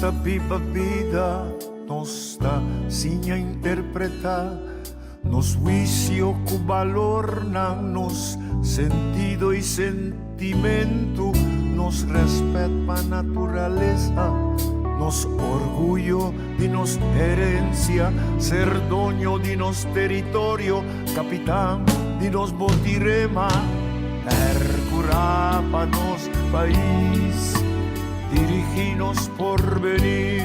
nossa pipa vida, nossa sinha interpreta, nos juicio com valor, nos sentido e sentimento, nos respeto a natureza, nos orgullo de nos herencia, ser dueño de nos territorio, capitán de nos botirema, percurar para nos país, dirigirnos por venir,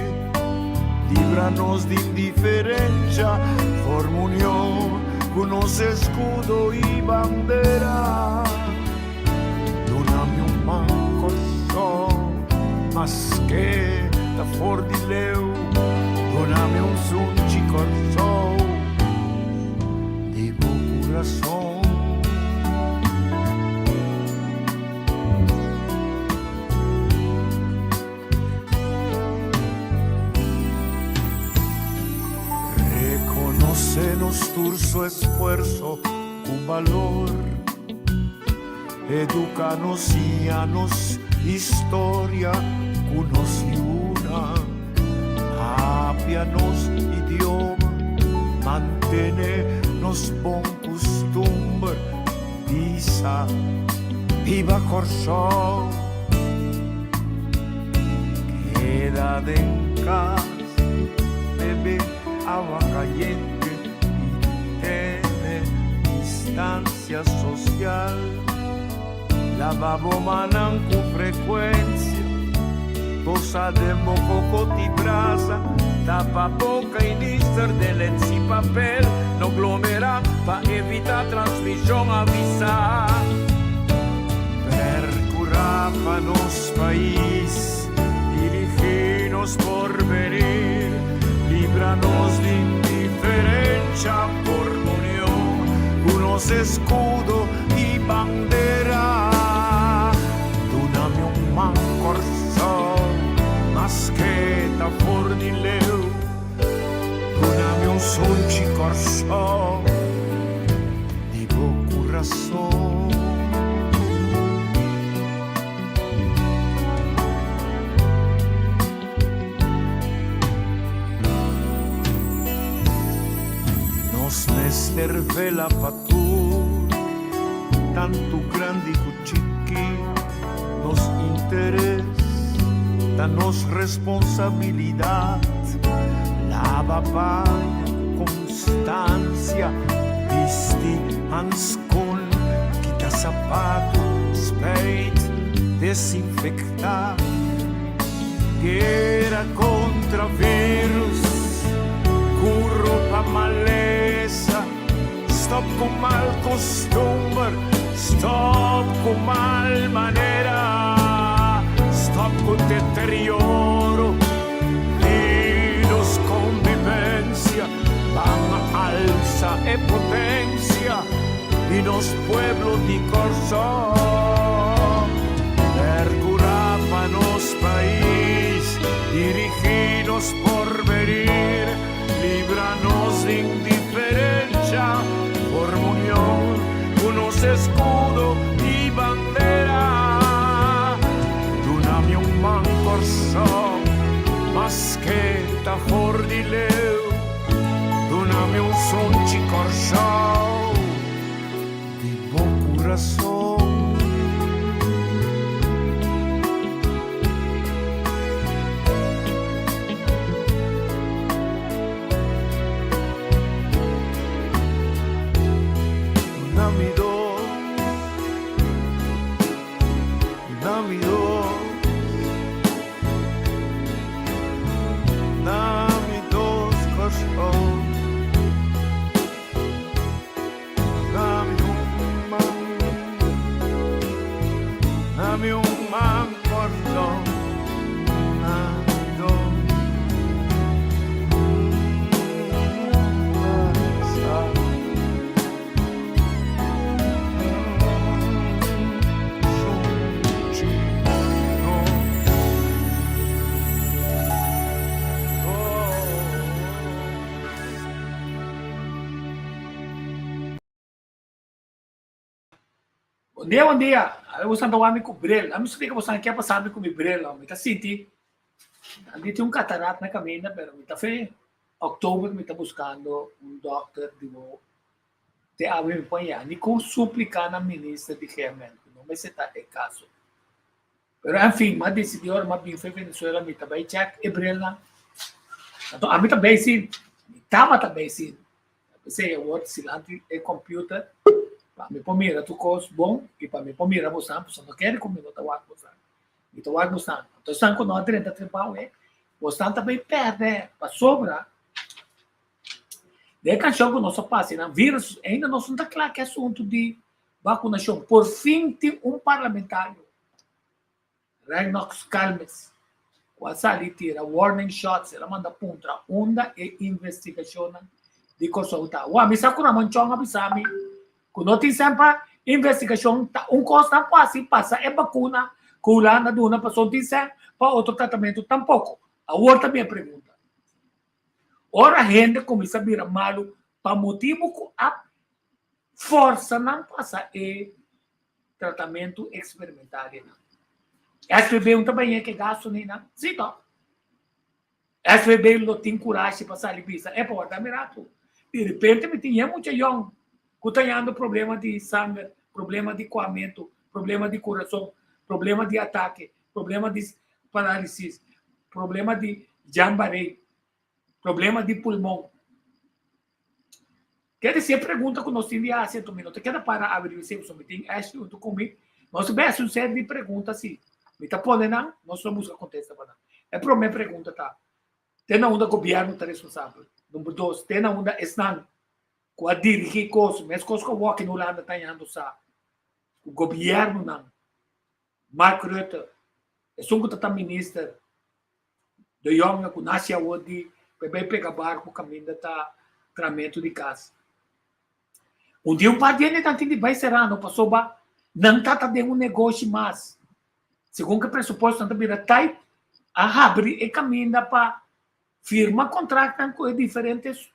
líbranos de indiferencia, forma unión con nos escudo y bandera. Donami un manco sol, mas que da for di leu, donami un sunci corso di buon corazón. Reconocenos tu esfuerzo con valor, educanos y anos historia, cunos y una, apianos idioma, mantenernos bon costumbre, visa, viva Corso, queda en casa, bebe agua caliente y tiene distancia social. Lavabo manan con frecuencia, cosa de moco ti brasa, tapa boca y lister de lens y papel, no aglomera pa evitar transmisión avisar. Percurapa nos país, diriginos por venir, líbranos de indiferencia por unión, unos escudo y bandera. Donami un man corso, mas che da fornileu, donami un sonci corso di buon corazón. Nos mester vela patur, tanto grande cuchiqui, nos interés, danos responsabilidad, la babaya, constancia, visti ans con, quita zapato, spade, desinfectar, guerra contra virus, curro pa maleza, stop con mal costumbre, stop con mal manera, stop con deterioro y los convivencia, van a alza e potencia y los pueblos di Corso, percurapa nos país, diriginos por venir, líbranos de indiferencia, por unión, unos escudo y bandera. Donami un man corso, mas che da for di leu, donami un sonci corso di buon corazón. Bom dia. Eu vou usando o amigo Brel. A minha explica você que é passado com o Brel, amigo. Tá senti? Ali tem catarata na caminho, pero me tá fe. Outubro me tá buscando doctor de voo. Te abre me põe ani com suplicar na ministra de Gemen. Não me se tá é caso. Pero enfim, mas decidiu mas bem foi Venezuela me tá bem check Ebrela. Então a mim também sim. Tava também sim. Você word silante e computer. Para me pomira tu cos bom e para me pomira você não quer comigo tá wak você. Então wak você. Então são com nós 30 tribal é. Você também perde para sobra. De cachorro nosso passe, na vírus ainda não está claro que é assunto de vacunação. Por fim, tem parlamentário. Reinox Calmes. Quase ali tira warning shots. Ela manda pontra onda e investigação de consulta. O amigo sabe que não manchou abisami. Quando tem sempre investigação, costa quase passa é vacuna. Cula na duna passou tem sempre para outro tratamento tampouco. A outra minha pergunta. Ora a gente começa a virar malo para motivo que a força não passa e tratamento experimental. SBB também é que gasto nem não. Sim, não. SBB não tem coragem para sair pista. É para dar mirato. De repente me tinha muito young que tem problema de sangue, problema de coamento, problema de coração, problema de ataque, problema de paralisia, problema de jambarei. Problema de pulmão. Quer dizer, pergunta que nós temos há 100 minutos. Quer para abrir se você tem acho junto comigo. Nós temos uma série de perguntas assim. Me está podendo, nós vamos contestar para. É para minha pergunta tá. Tem onde o governo está responsável. Número 2, tem onde estão com a dirigir coisas, mas coisas que o Walking Holanda está indo sa. O governo não. Mark Rutte, é só que está ministro de Jonga com a saúde. Vai pegar barco, caminho da tratamento de casa. Dia o partido não tem de vai será, não passou ba, não está tendo negócio mais. Segundo o pressuposto, não está tight, a abrir e caminho para firma contrato com diferentes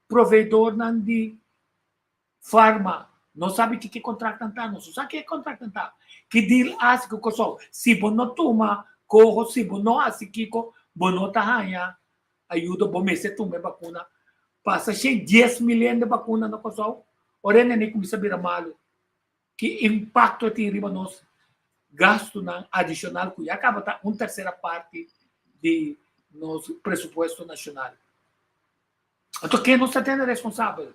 provedores de farma. Não sabe que contrato está, não sabe que contrato está. Que deal assim que o pessoal, se você não toma, corro, se você não assim que você não está ajuda bom mês tomar vacuna passa cheio 10 milhões de vacuna no pessoal ora nem começa a virar malo que impacto tem riba nós gasto na adicional que acaba tá uma terceira parte de nosso pressuposto nacional. Então quem nós está tendo responsável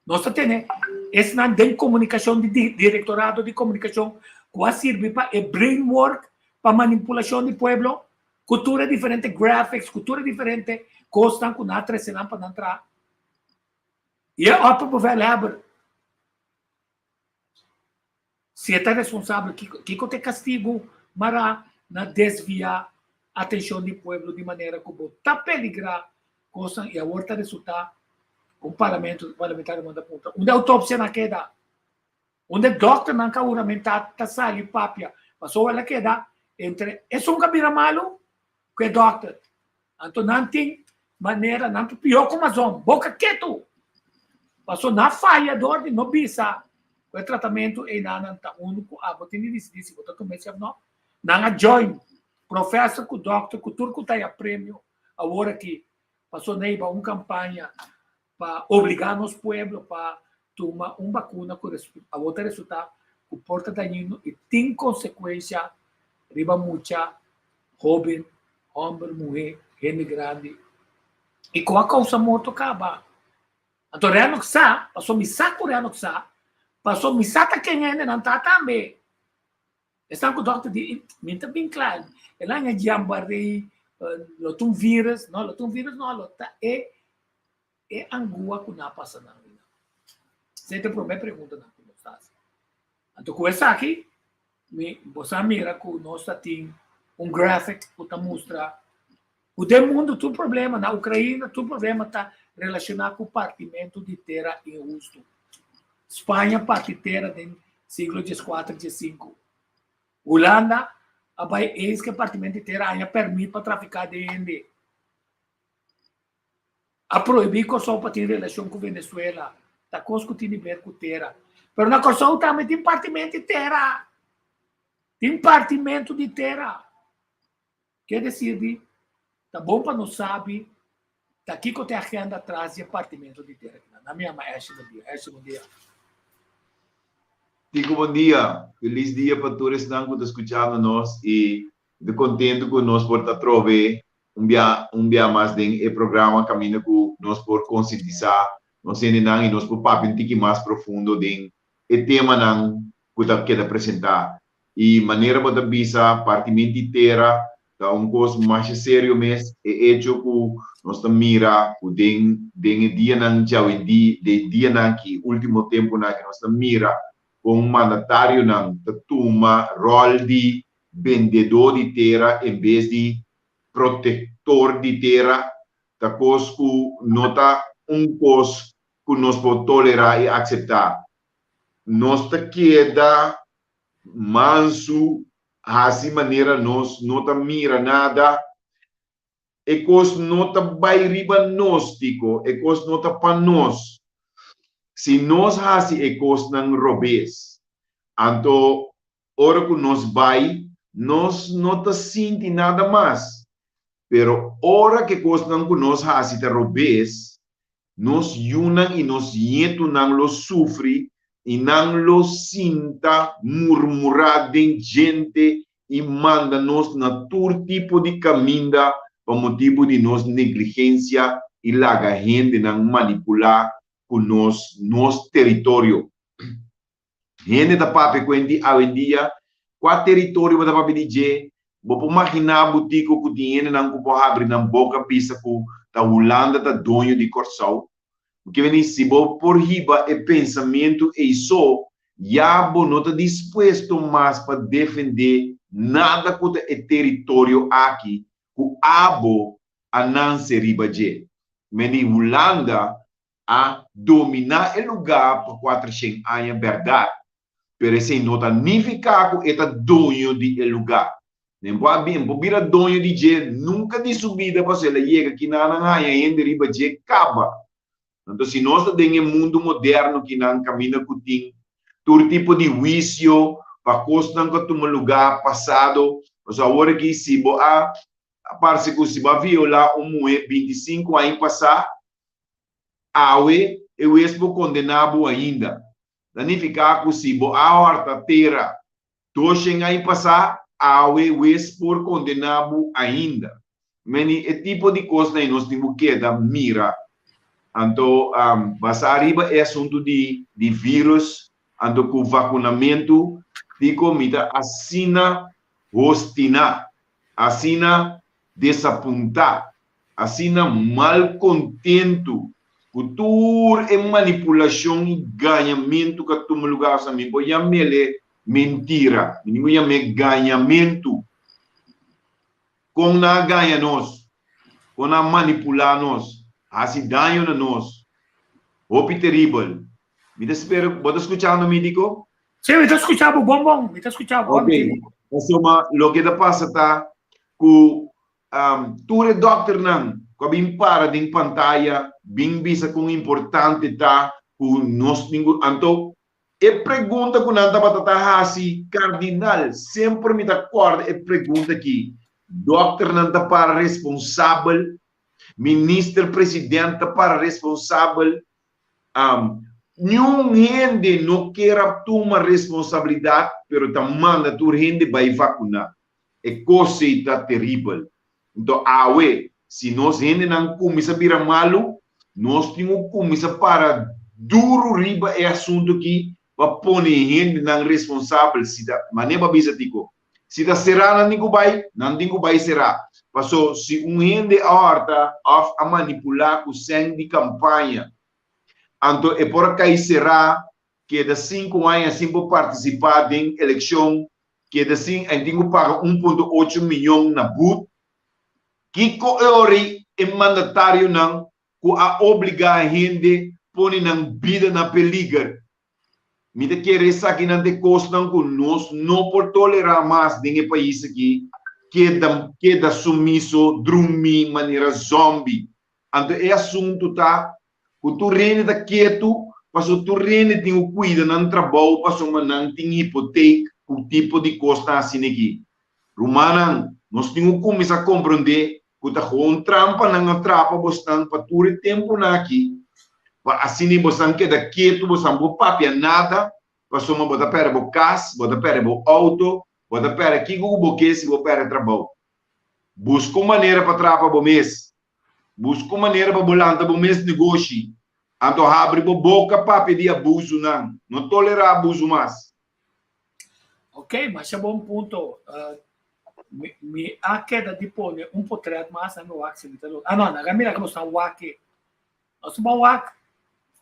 nós está tendo esse não tem comunicação de diretorado de comunicação que serve para brainwork para manipulação do povo. Cultura diferente, graphics, cultura diferente, costam com a trecenam para entrar. E a para poder levar. Se é responsável, que tem castigo para desviar a atenção do povo de maneira que está peligrar, costam e a outra resultar um parlamentar manda ponta. Onde a autópsia não queda, onde o doctor não quer uramentar, está saindo papia, passou ela queda entre, é só um cabelo malo, que doctor. Então, não tem maneira, não tem pior como a zona. Boca quieto. Passou na falha de ordem, não bisa. O tratamento é não está único. Ah, vou ter que dizer, vou ter que começar, não. Não há join. Professor, com doctor, com turco está a prêmio. Agora que passou neiba uma campanha para obrigar nos pueblos para tomar uma vacuna com a outra resultado, o porta daninho e tem consequência, riba muita, jovem, homem, mulher, gente grande. E com a causa morto acaba. Então, reano que sa, passou misa com reano que sa, passou misa tá quem ainda não está também. Estão com o doutor de, minta bem claro, ela é jambarei, lotum vírus, não, lota é angua que não passa na vida. Você tem problema, pergunta na vida. Então, com essa aqui, você mira que nós temos graphic que mostra o mundo tem problema na Ucrânia, tem problema está relacionado com o partimento de terra injusto. Espanha parte terra do século XIV, XV. Holanda, eis que partimento de terra ainda permite para traficar de gente. A proibir que só para ter relação com Venezuela, tá coisa que tem a ver com terra. Mas na Corsão também tem partimento de terra. Tem partimento de terra. que decide, tá bom para não sabe, daqui que eu tenho agenda atrás de apartamento de terra. Na minha mãe, bom dia. Tico, bom dia. Feliz dia para todos que estão escutando nós e de contente com nós por estar trove dia mais de programa caminho com nós por conscientizar nós e nós por papo um pouco mais profundo de o tema não que eu quero apresentar e maneira para bisa partimento inteira da coisa mais sério mesmo é hecho que nós mira o dia não já o dia não que último tempo não que nós mira com um mandatário não toma rol de vendedor de terra em vez de protetor de terra, da coisa que nota coisa que nós podemos tolerar e aceitar. Nós queda manso, assim maneira nós não mira nada, e coisa não vai riba nós, tico, e coisa não para nós. Se nós assim e coisa não robês, então, hora que nós vai, nós não sente nada mais. Pero hora que coisa não nós assim te robês, nós yunam e nós yeto não lo sofre e não lo sinta murmurar de gente e manda nós na todo tipo de caminho por motivo de nós negligência e larga gente não manipular com nosso território. Gente da papi quindi a dia qual território da papi DJ vou imaginar botico que dinheiro não pode abrir na boca pisa que da Holanda da dono de Corsau porque vem se vou por riba e pensamento e só já não está disposto mais para defender nada que é território aqui que abo a não ser riba de mas Holanda a dominar o lugar por 400 anos verdade. Pero esse não significa que é dono de lugar. Nem pode vir dono de je nunca de subida para se chega aqui na Anhanha ainda riba je acaba. Então se nós temos um mundo moderno que não caminha com todo tipo de vício para costa que toma lugar passado, mas agora que se a parte que se vai violar mulher 25 anos passar, awe eu estou condenado ainda. Significa que se a horta terra tochen aí passar, a wes por condenado ainda. Mas é tipo de coisa que nós temos que dar mira. Então, basta arriba é assunto de vírus, então com vacunamento, de comida, assina hostina, assina desapontar, assina mal contento, cultura e manipulação e ganhamento que toma lugar sa mim. Pois ele mentira, ninguém chama ganhamento. Com na ganha nós, com na manipular nós, assim ganha na nós. Hope terrível. Me espero, pode escuchar no médico? Sim, me está escutando, bom, me está escutando. Ok, insomma, lo que passa tá que tu é doctor não, que bem para de pantalla, bem visa com importante tá, que nós ninguém, então e pergunta que não estava tá assim, cardinal, sempre me dá corda e pergunta aqui, doctor não está para responsável, ministro presidente para responsável, nenhum gente não quer tomar responsabilidade, pero tá manda tu gente vai vacinar, é coisa está terrível. Então, se nós gente não começa a virar malo, nós temos que começar para duro riba é assunto que para pôr gente não responsável, se da maneira bisa tico. Se da será não digo vai será. Passou se gente horta a manipular com sangue de campanha. Então, é por que será que de 5 anos assim vou participar de eleição, que de 5 anos tenho que pagar 1,8 milhão na BUT, que coori é mandatário não, que a obrigar a gente põe na vida na peligra. Me de querer aqui não te custa que nós não por tolerar mais nesse país aqui, que da sumiço, dormir maneira zombie. Então, é assunto tá, que tu reine da quieto, mas tu reine tem o cuida não trabalho, mas não tem hipoteca, o tipo de costa assim aqui. Romana, nós temos que começar a compreender que tá com trampa na trapa, bastante para todo o tempo aqui. Assim, você que da quieto, você não papia nada, você não bota pera bo casa, bota pera bo auto, bota pera aqui com o boque se você pera trabalho. Busca uma maneira para trapa bo mês. Busca uma maneira para bolanta bo mês negócio. Ando abre bo boca para pedir abuso não tolerar abuso mais. Ok, mas é bom ponto. Me a queda de pone um potreado mais no axe vitalo. Não, na gamira que nós wake. Nós wake.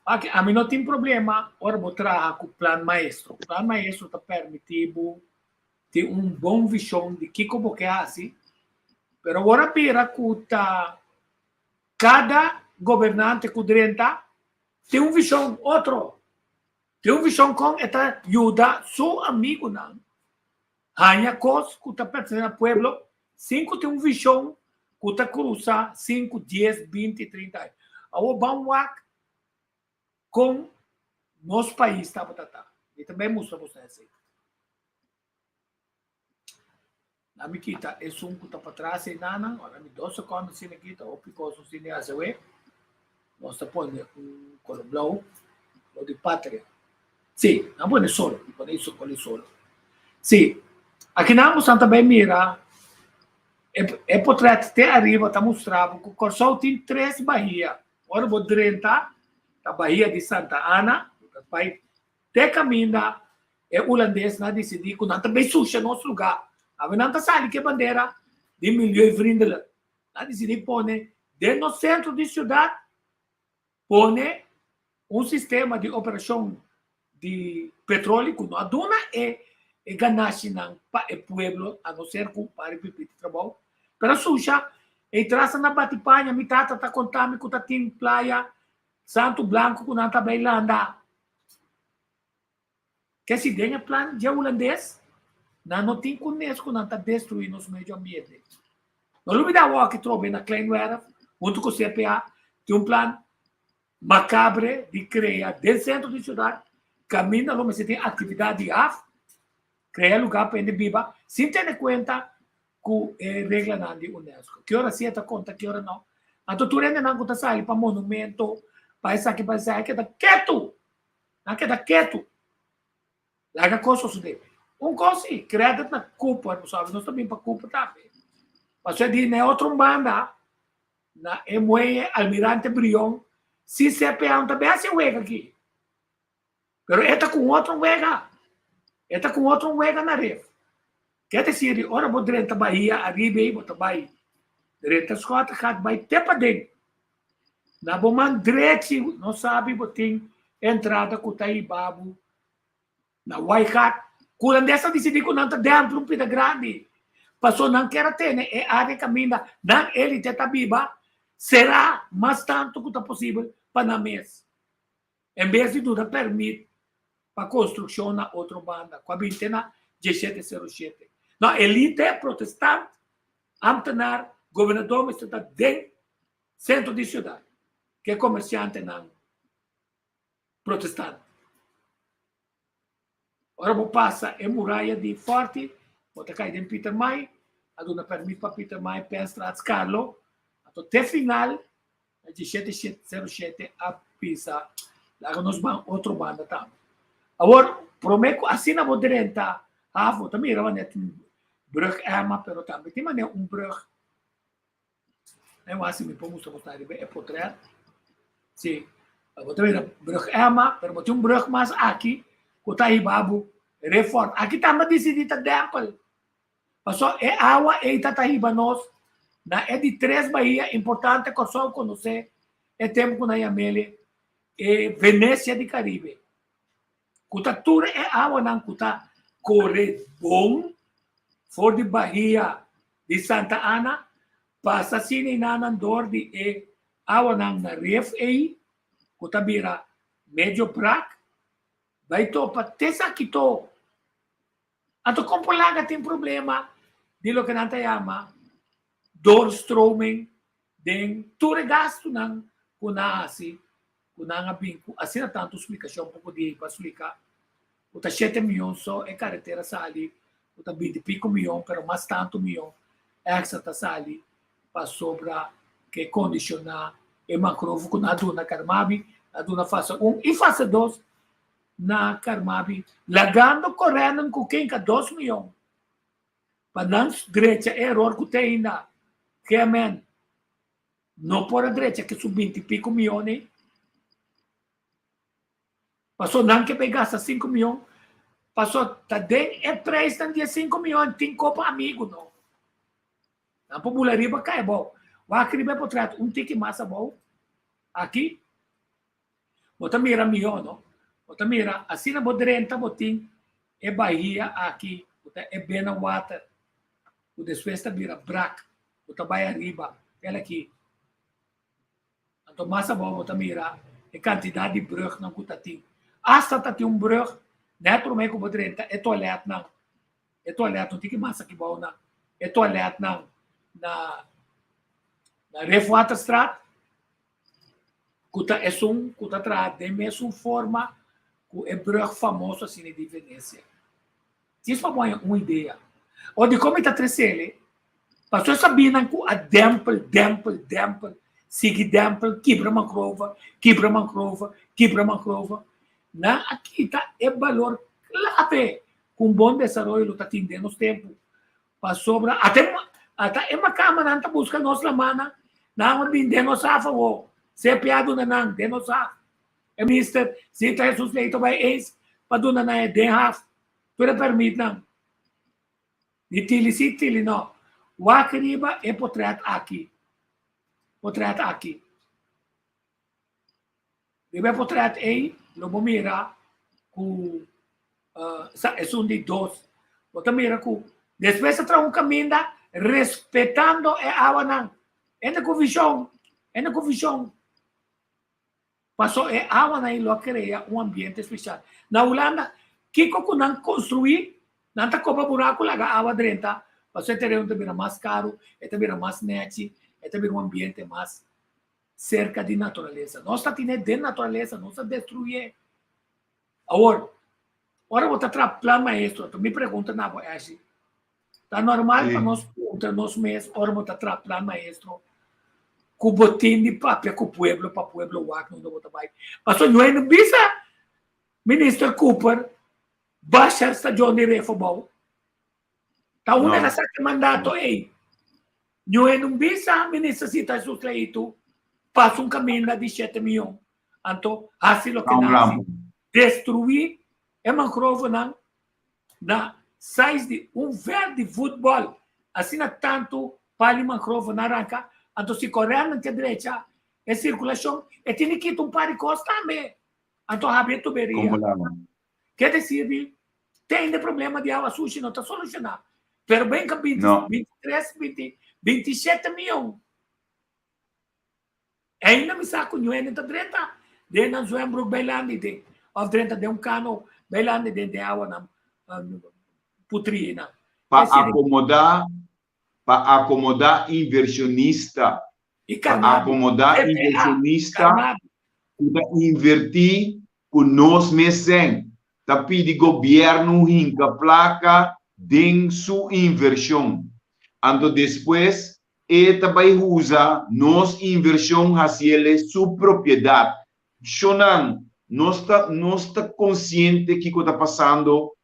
A mim não tem problema, ora vou trabalhar com o plano maestro. O plano maestro está permitindo ter bom visão de que como que é assim. Mas agora pira que cada governante que tem visão outro. Tem visão com esta ajuda seu amigo não. Hanya cos que está pertencendo ao pueblo, 5 tem visão que está cruza 5, 10, 20, 30 anos. Agora vamos com nosso país, tá? E também mostra você assim. Na minha quita, é um que está para trás, e nada, olha, me 12 segundos, se aqui, ou picoso, se nem hace, nós põe coloblau, ou de pátria. Sim, não põe solo, põe isso com solo. Sim, aqui na moça também mira, é portrait até arriba, está mostrando que o Corsol tem 3 bahias. Agora vou direita, a Bahia de Santa Ana, vai até caminha, é holandês, na decidir que não também suja nosso lugar. A não sabe que bandeira de milhões de vrindela. Na decidir põe dentro do centro de cidade, põe sistema de operação de petróleo que não aduna e ganache não para o pueblo, a não ser que para repetir trabalho. Pero suja, e traça na batipanha, mitata está contando que está tem praia Santo Blanco que não está bailando. Que se tenha plano de holandês, não tem conhecimento que não está destruindo o meio ambiente. Não lhe dá o que trouxe na Kleinwerf, junto com o CPA, tem plano macabre de criar dentro do centro de cidade, caminha, mas você tem atividade de AF, criar lugar para ele viva, sem ter conta que é regra não de Unesco. Que hora se conta, que hora não. Então, tu ainda não conta sair para monumento, para isso aqui, que está quieto. Não queda quieto. Larga coisa suceder. Coisa, crédito na culpa, não sabe? Nós também para culpa também. Mas você diz, na outra banda, na Emoe Almirante Brion, se CPA também é assim, aqui. Pero esta com outro wega. Esta com outro wega na ref. Quer dizer, ora vou direito à Bahia, arriba aí, vou Bahia. Direito à escola, vai até para dentro. Na Boman direito, não sabe, tem entrada com o Taibabu, na Waikat. Quando essa decidiu que não está dentro um pida grande, passou não quer ter, né? É área caminha, não ele teta biba, será mais tanto que está possível para na mês. Em vez de tudo, permite para construção na outra banda, com a vintena 1707. Não, elite é protestante, amtenar, governador, mas está dentro centro de cidade, que é comerciante não protestante. Ora vou passar em muralha de forte, vou cair em Peter May, a dona permite para Peter May pensar a Carlo, até final, a 1707 a pisa, lá nós vamos outra banda também. Agora, prometo, assim na vou direita, vou também era brug Emma, pero também tem maneira brug. Eu acho que me podemos mostrar é portrait. Sim, vou também brug Emma, pero vou ter brug mais aqui, que está aí babu, reforma. Aqui também decidido tempo. Passou é água e Itataíba nós, na é de 3 baías importante que só conhecer é tempo que na Yamele é Venécia de Caribe. Cultura é água não cuta corre bom, for de Bahia de Santa Ana, passa assim na Nandor de é água não na ref aí, cuta bira médio prac, vai to para tesa quito. Ato compolaga tem problema de lo que não te chama doorstroming den ture gasto ng kunasi kunanga binku assim tanto explicação pouco de para explicar o tá 7 milhões só é carretera sali o tá 20 pico milhão pero mais tanto milhão essa tá sali para sobra que condicionar e macrovo com a duna Carmabi, a duna fase 1 e fase 2 na Carmabi, lagando correndo com quem que 2 milhões. Para não direita erro que tem ainda, que é não por a direita que sub 20 e pico milhões, passou não que pegasse 5 milhões, passou tá de é 3 de 5 milhões, tem copa amigo não. A popularidade cai bom. O acribe por trato tique massa bom aqui. Bota mira milhão, não? Bota mira, assim na bodrenta botim é Bahia aqui, bota é Bena Water. O desfesta vira Brac, bota Bahia riba, ela aqui. Então massa bom bota mira, é quantidade de brug não custa ti. Hasta tá um brug, neto meio com bodrenta é toalete não. É toalete, tique massa que bom não. É toalete não. Na Refuaterstraat, kuta é kuta traat, de mesma forma que é brug famoso assim de Veneza. Isso é uma ideia. O de como está trecele, passou sabendo que a dempel, sigue dempel, quebra mancrova, na aqui tá é valor clave com bom desenvolvimento está tendo nos tempos. Passou até é uma câmera que busca nossa mana, não vem de nós a favor. Se é piado na não, de nós a. É mister, se está suspeito vai ex, para dona na é de half, tu não permite não. De tili não. O acariba é portrait aqui. Deve portrait aí, logo mira com é um de dois. Bota mira com depois você traz caminho respeitando a água não. É na convicção. Passou a água não lo cria um ambiente especial. Na Holanda, que não construir, não tá copa buraco lá a água dentro. Passou ter um também mais caro, também mais net, também um ambiente mais cerca de natureza. Nós está tendo de natureza, nós está destruir. Agora vou tratar plan maestro. Tu me pergunta na boa assim. Tá normal para nós mesmos, ora botar plan maestro, com botim de papel, com o pueblo, para o pueblo, o não botar mais. Mas não é no bisa, Minister Cooper, baixa esta John de Refobal. Tá uma das que mandato aí. Não é no bisa, Minister Cita Susleito, passa um caminho de 7 milhões. Então, assim o que nasce, destruir, é mancrovo não, na size de verde futebol, assim tanto para mancrovo na arranca, então se correr na direita, é circulação, e tem que ir par de costa também. Então, a tuberia. Quer dizer, tem problema de água suja, não está solucionado. Pero bem que 23, 27 milhões. Ainda me saco, não é na direita, de na Zoembro, Beilande, de um cano, Beilande, de água na putrina. Para acomodar inversionista, para acomodar inversionista, para invertir com nós mesmos, para pedir governo hinca placa de sua inversão. Então depois, ele também usa nossa inversão hacia sua propriedade. Shonan, nós está consciente que está passando.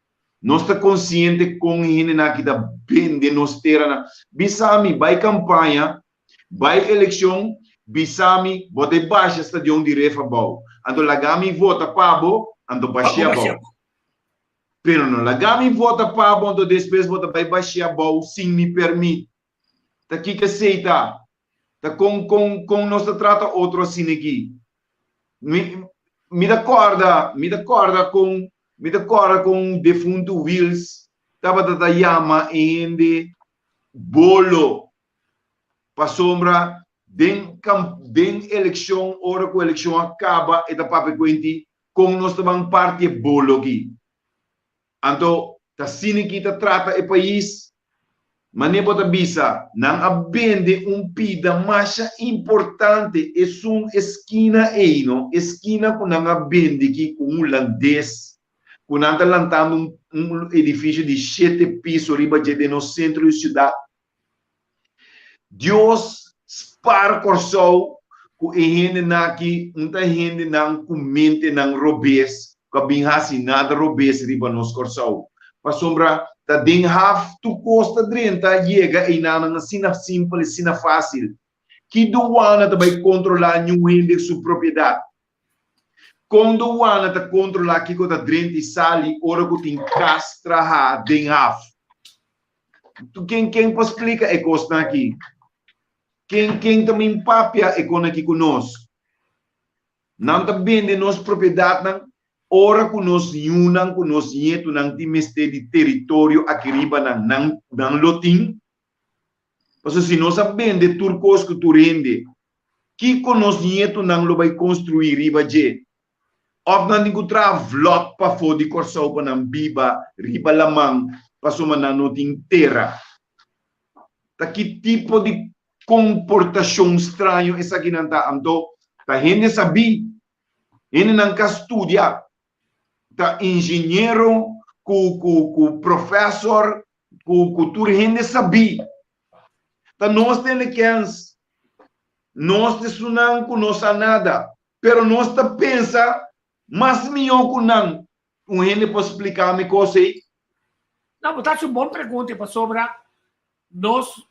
Nós está consciente com ele que está bem de nós terra. Bisami, vai campanha, vai eleição, Bisami, bota baixa estadião de refabau. Então, lagami vota pabo, então baixia bau. Pero não, lagami vota pabo, então depois bota vai baixia bau, sim me permite. Tá aqui que aceita. Tá com nós trata outro assim aqui. Me dá corda com o defunto Wills, estava da Yama em bolo para sombra, den eleição, hora que a eleição acaba, e da papai com nós também parte bolo aqui. Então, tá sini kita trata o país, mas nem pode bisa, não abende pida mais importante, é esquina aí, não? Esquina com não abende aqui com holandês. Quando está lançando edifício de 7 pisos riba de no centro da cidade, Deus spar corso ku ihene naki unta hende nang kumente nang robes kabing hasi nada robes riba nos corso pa sombra ta ding half tu costa drenta llega e nana sina simple sina fácil que doana também controlar nenhum hende sua propriedade quando o ana ta controlar que coisa drenta sali ora que tem castra ha ding half tu quem pode explicar é costa aqui quem também papia é com aqui conosco. Não também de nossa propriedade, não. Ora conosco, unam conosco, nieto, não tem de território aqui riba, não lotim. Porque se nós sabemos de turcos que tu rende, que conosco, nieto, não lo vai construir riba, je. Of não encontrar vlot para fora de corso, para não biba, riba lamang, para soma não tem terra. Tá que tipo de comportação estranho essa aqui não tá anto tá gente sabe ele não quer estudar tá engenheiro com professor com tudo gente sabe tá nós temos que nós não conhece nada pero nós tá pensa mas melhor que não gente pode explicar me coisa aí não botar uma boa pergunta para sobre nós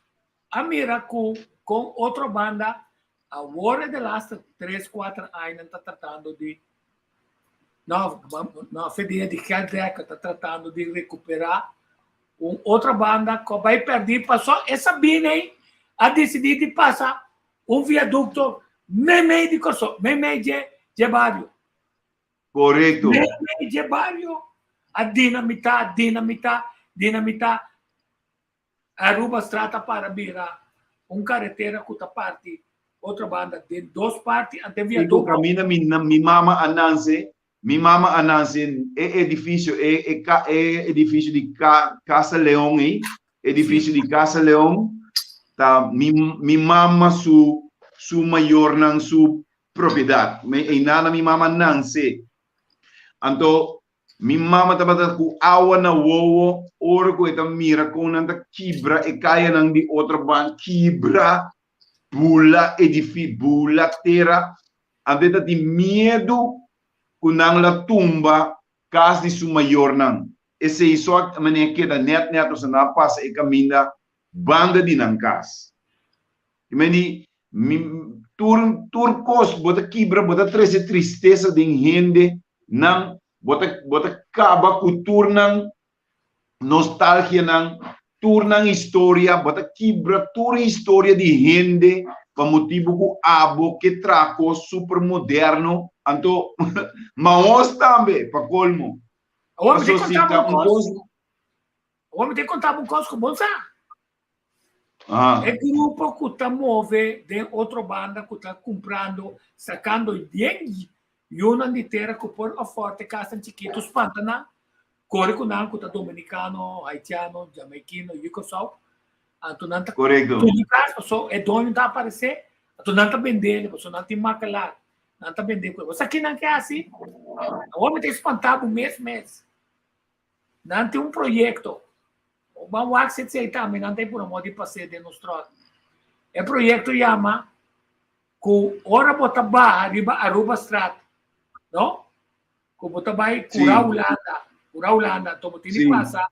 a mira com outra banda, agora de last 3-4 anos está tratando de na fedia de Cadillac está tratando de recuperar outra banda que vai perder, passou essa bine a decidir de passar viaduto meio de corso, meio de bairro. Correto. Meio de bairro, a dinamitar, Aruba strata para virar carretera com outra parte, outra banda de duas partes, até viaduto. Caminha mi mama ananse é edifício edifício de Casa Leão aí, edifício de Casa Leão, tá mi mama su maior não su propriedade, e nada mi mama nanse. Então mi mama estava com água na uovo, ora que esta mira com nanta quebra e caia nang di outra ban quebra, bula edifício, bula terra, ante de medo com nang la tumba, casa de su maior nang. Esse isso a maneira que da net os na passa e caminha banda de nang casa. E meni turcos bota quebra, bota trazer tristeza de gente nang bota acaba com turnang nostalgia nang turnang história bota quebra toda história de gente para motivo com abo que traco super moderno anto maos também para colmo o homem tem que contar um coisa com bolsa é grupo que está move de outra banda que está comprando sacando dinheiro e uma de terra que por a forte casa chiquitos pantana corre com não que dominicano haitiano jamaicano yugoslavo então não tá correto tudo caso só é dono tá aparecer então não tá vendendo só não tem macalar não tá vendendo você aqui não quer assim o homem tem espantado mês não tem projeto o vamos aceitar mas não tem por modo de passeio de nosso é projeto chama com hora botar riba Aruba Strat no? Como também Cura Holanda, tomo tini passa,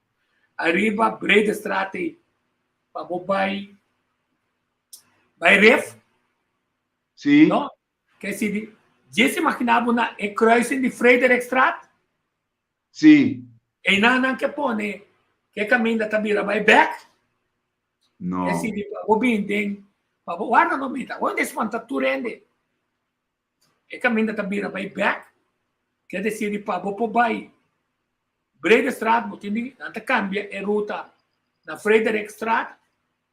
arriba Breda Strate, para vai ref, sim, no? Que se diz imaginava na é crossing de Frederikstraat, sim, e não que pone que caminha também vai back, não, que se diz o binding, para guarda no mita, onde se manta tu rende, e caminha também vai back, que decide para vai Bredestraat moet je niet cambia e ruta na Frederikstraat,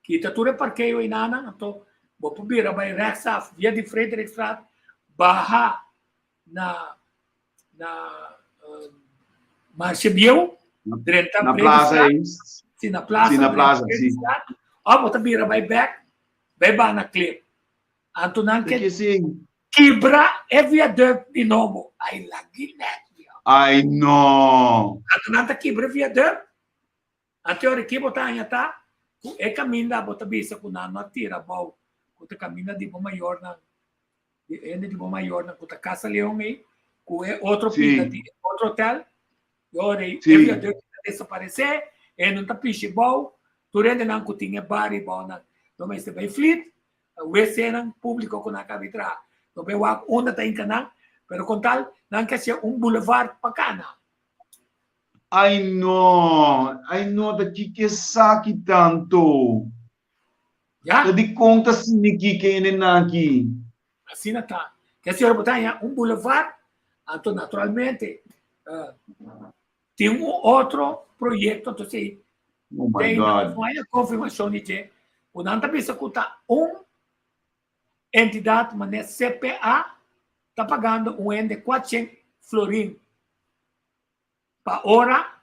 que está tudo parqueio em Nana, então vou proberar vai rechtsaf via de Frederikstraat, barra na Marchebieu, direita na plaza sim na plaza, sim. Ah, vou proberar vai back, vai na clip, então não que quebra é via de novo, aí lagi net. Ai, não. Ato nanta quebra viador. Até hora que botar tá é caminha bota bisa com não tira bom com a caminha de bom maior na de bom maior na com a casa leão aí com é outro pita de outro hotel e ora ele deu desaparecer e não tá piche bom tu rende não que tinha bar e bom na não mais vai fleet o cena público com a cabitra não vai onde tá em canal pero com tal não quer ser boulevard bacana. Ai no, daqui que saque tanto. Já? De conta assim que ele aqui. Assim não tá. Quer dizer, botar boulevard, então naturalmente tem outro projeto, então tem uma confirmação de que o Nanta pensa que tá entidade, mas CPA está pagando ende 400 florim para hora,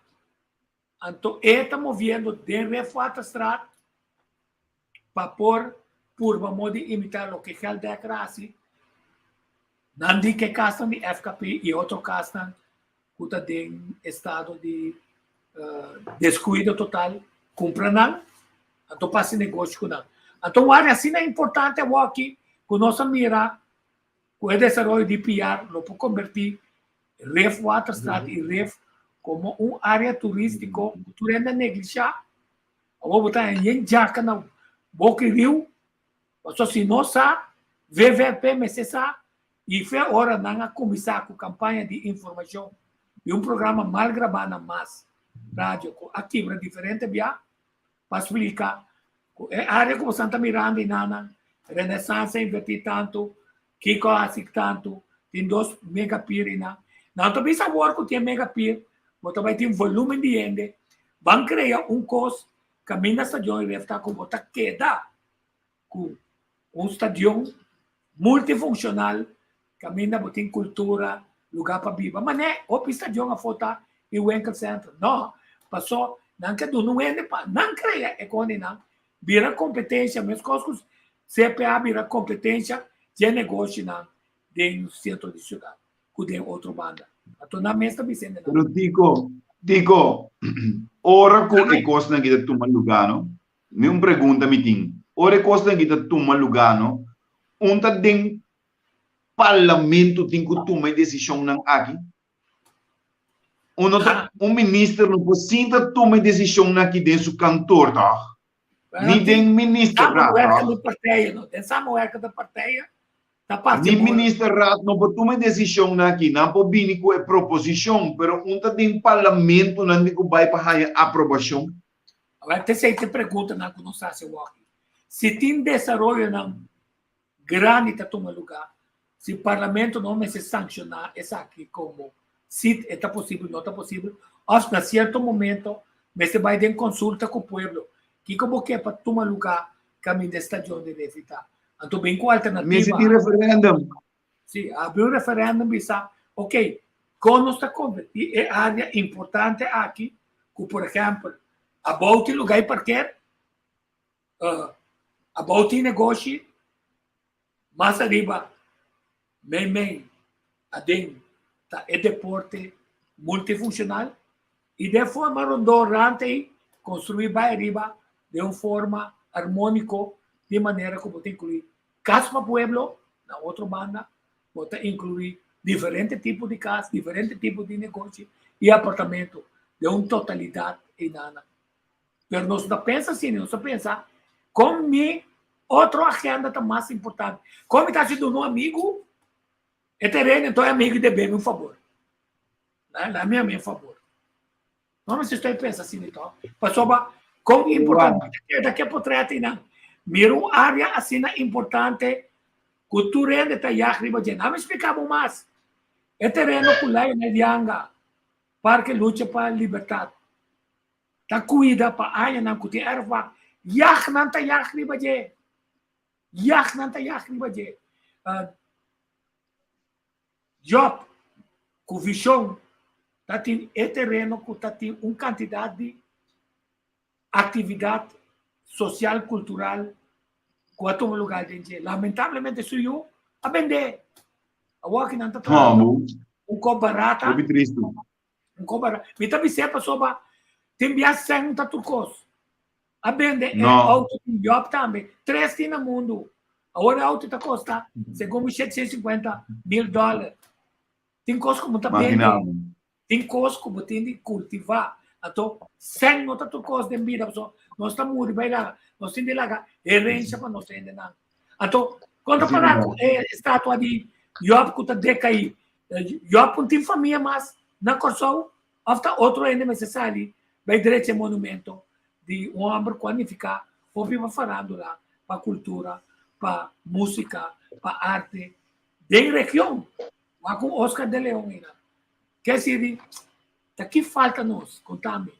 então está movendo de Refata Strat para pôr vamos imitar o que é da classe, não diz que castam de FKP e outro castam que está em estado de descuido total, compra não, então passa negócio com não. Então, a área assim é importante aqui, com nossa mira, com o desenvolvimento de PR, não pode convertir Ref Waterstad e Ref como uma área turística, tu ainda negligenciar, vou botar em jaca na boca rio, só se não sabe, VVP, mas se sabe, e foi hora de começar com campanha de informação e programa mal gravado mais rádio aqui para diferente via para explicar a área como Santa Miranda e Nana Renaissance invertir tanto Kiko assim tanto tem 2 megapir não também sabe que tem megapir mas também tem volume de ende vão criar custo caminho estação e deve estar com bota queda com estação multifuncional caminho tem cultura lugar para viver mas não é o estação a foto e o Enkel Center não passou não que não é para não cria economia não vira competência meus coisas CPA vira competência de negócio não dentro do centro de cidade que tem outra banda então na mesa Vicente pero Tico ora que é costa que está tomando lugar não me pergunta me tem ora é costa que está tomando lugar não onde tem parlamento tem que tomar decisão não aqui ministro não pode sentar tomar decisão aqui dentro do cantor tá nem tem ministro Samuel da parteia nem ministro não pode tomar decisão aqui não pode vir com a proposição pero onde tem parlamento não tem que vai para a aprovação agora tem sempre pergunta na que não sabe se tem desenvolvimento grande que toma lugar se o parlamento não se sancionar essa aqui como se está possível não está possível hasta certo momento mas vai ter consulta com o povo que como que é para tomar lugar caminho da estação de evitar então bem com alternativa mas se tem referendum sim abriu referendum bisa ok como está convertido é área importante aqui que por exemplo about lugar para quer about negócio mais arriba bem adem tá é deporte multifuncional e de forma rondorante construir vai arriba de uma forma harmônica de maneira como tem incluir casa para pueblo na outra banda pode incluir diferentes tipos de casa diferentes tipos de negócio e apartamento de uma totalidade e nada mas nós não pensa assim nós pensa como outra agenda está mais importante como está sendo um amigo é terreno então é amigo de bem um favor na minha favor não mas estou pensando assim então passou como importante daqui por trás não miro área assim importante cultura de talhar riba de não me explicava mais é terreno que lá em Medianga parque luta para a liberdade tá cuida para a não que tem erva yah não talhar riba de job com visão tá tem é terreno que tá tem quantidade de atividade social cultural que um lugar de lamentavelmente sou eu a vender a walk não tá co barata um co barata me tá sempre sobre tem viagem tá turcos Abende No. auto em Job também. 3 tem no mundo. Agora auto está custa, segundo $750 mil. Tem coisa como também. Imaginamos. Tem coisa como tem de cultivar. Então, sem nota tu coisa de vida, nós estamos muito bem lá. Nós temos de lá herência para nós ainda não. Então, quando parar com estátua de Job que está decair, Job não tem família mais na Corsol, after outro ainda necessário, vai direito ao monumento de um homem qualificado, ou viva farándola, para cultura, para música, para arte, da região. Lá com Oscar de Leão ainda. Quer dizer, que falta nos, contame.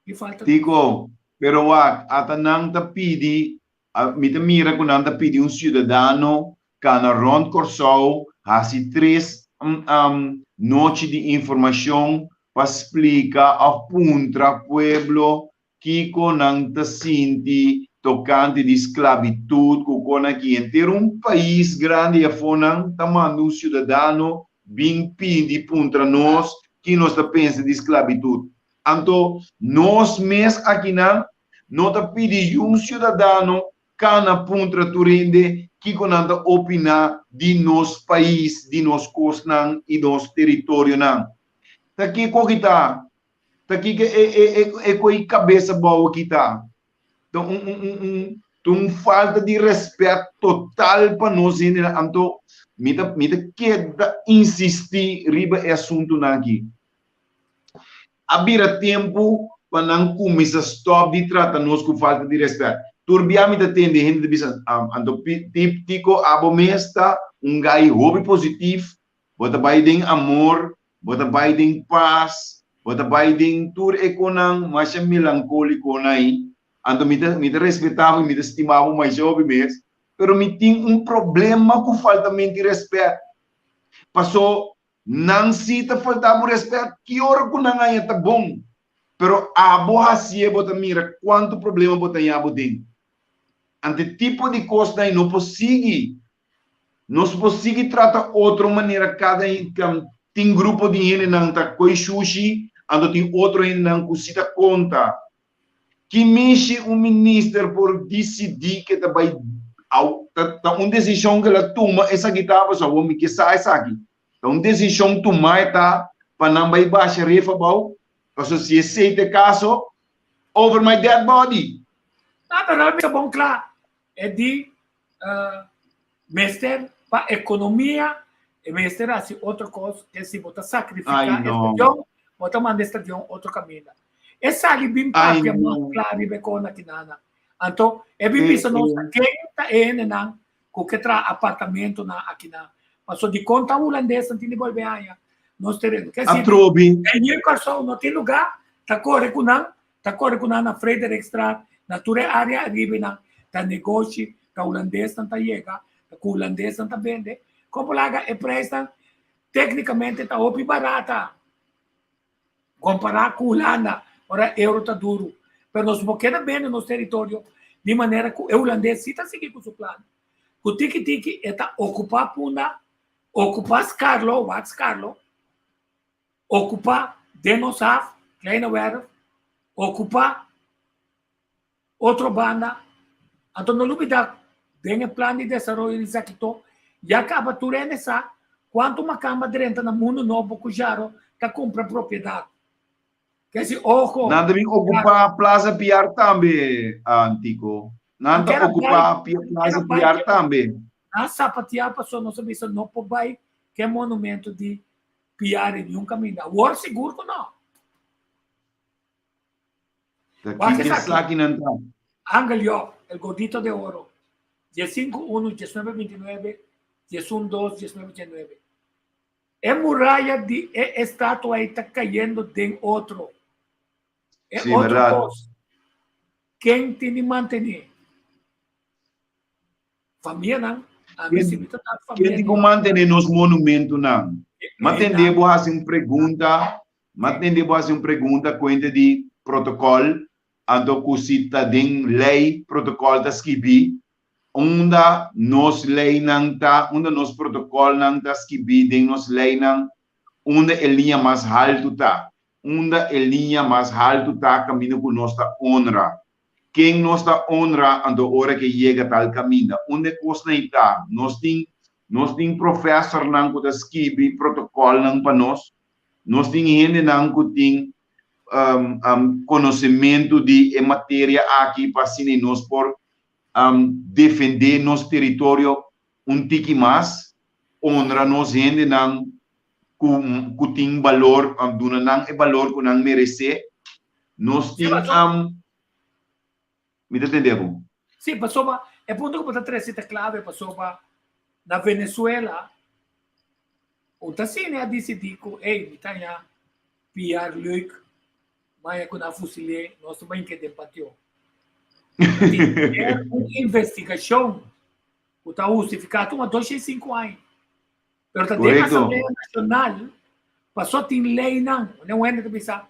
Que falta. Tico, pero ata nang tapidi, mita mira ko nang tapidi un cidadano kana Ron Corsou hasi 3 noche de informação para explicar a puntra pueblo kiko nang tasinti tocante de esclavitud kukona aqui inteiro país grande a fonang tamando um cidadano bem pindi puntra nós que nós tá pensa de esclavitud. Então, nós mesmos aqui não tá pedindo cidadano cana puntra turinde que conanta opinar de nosso país, de nosso costa e nosso território não. Tá aqui tá aqui que é com cabeça boa que tá. Então, falta de respeito total para nós ainda. Então, me queda insistir riba é assunto aqui. Abrir tempo para não começar a stop de tratar nós com falta de respeito. Turbiami da tende gente bisa ando tico abo mesta gai hobby positivo, bota baiding amor, bota baiding paz, bota baiding tur econang mas melancólico nai. Ando me respeitava, me estimava mais jovem mesmo, pero me tinha problema com falta de respeito. Passou não cita faltava respeito, que hora que não é tá bom. Pero a boa se bota mira quanto problema bota em abo tem. Ante tipo de coisa aí não consegue tratar outra maneira cada tem grupo de gente não tá com sushi, ando tem outro gente não cita conta. Que mexe ministro por decidir que tá vai uma decisão que ela toma essa guitarra só vou me que sai aqui. Então decisão tomar tá para não vai baixar refa bau. Porque se aceita caso over my dead body. Mas é bom claro. É de mestre para economia e mestre assim outra coisa que se bota sacrificar estação, bota mandar estação outro caminho. Essa ali bem parte é mais claro e bem com a tinana. Então é bem visto nós quem está não com que tra apartamento na aqui na passou de conta holandês não tem volver aí nós teremos que se em Corsol não tem lugar tá corre com na Frederiksstraat na ture área arriba na tá negócio tá holandês não tá chega tá holandês não tá vende como lá é preço tecnicamente tá opi barata comparar com Holanda ora euro tá duro mas nós não queda bem no nosso território de maneira que o holandês se tá seguindo com o seu plano o tiki é tá ocupar puna ocupar Scarlo ocupar Denosaf Kleinewerd ocupar outra banda. Então, não olvidar, tem o plano de desenvolvimento de Zaquito, e acaba tudo nessa, quanto uma cama de renta no mundo novo, que já está comprando propriedade. Quer dizer, ojo. Nada de ocupar a Plaza Piar também, Antico. Nada ocupar a Plaza Piar também. Na sapatear, passou nossa missão, não pode que é monumento de Piar em um caminho. O seguro que não. Aqui não está. Angelio, el gordito de oro, 15-1, 19-29, 11-2, 19-19. É muralha de estátua aí está caindo de outro. É sim, outra verdade. coisa. Quem tem de manter? Família, não? Quem tem que manter nos monumentos, não? Mas tendemos a fazer uma pergunta, quanto de protocolo, ando cusita den lei protocolo da skibi onda nos lei nang ta onda nos protocolo nang ta skibi den nos lei nang onda linha mais alto ta unda a linha mais alto tá caminho com nossa honra. Quem nossa honra ando hora que chega tal caminho. Onde costa está? Nós tem professor não que escreve protocolo não para nós. Nós tem gente não que tem conhecimento de matéria aqui para assim nós por defender nosso território tique mais. Honra nós gente não que tem valor, duna não é valor que não merece. Nós tem me entendeu? Sim, passou é ponto que botar três clave passou na Venezuela. O Tassine a decidir que ei, mitanya piar leuk, mas quando a fusile nós também que debateu. É uma investigação que está justificado uma 2 anos. Pero também a Assembleia Nacional passou tem lei não é que bisa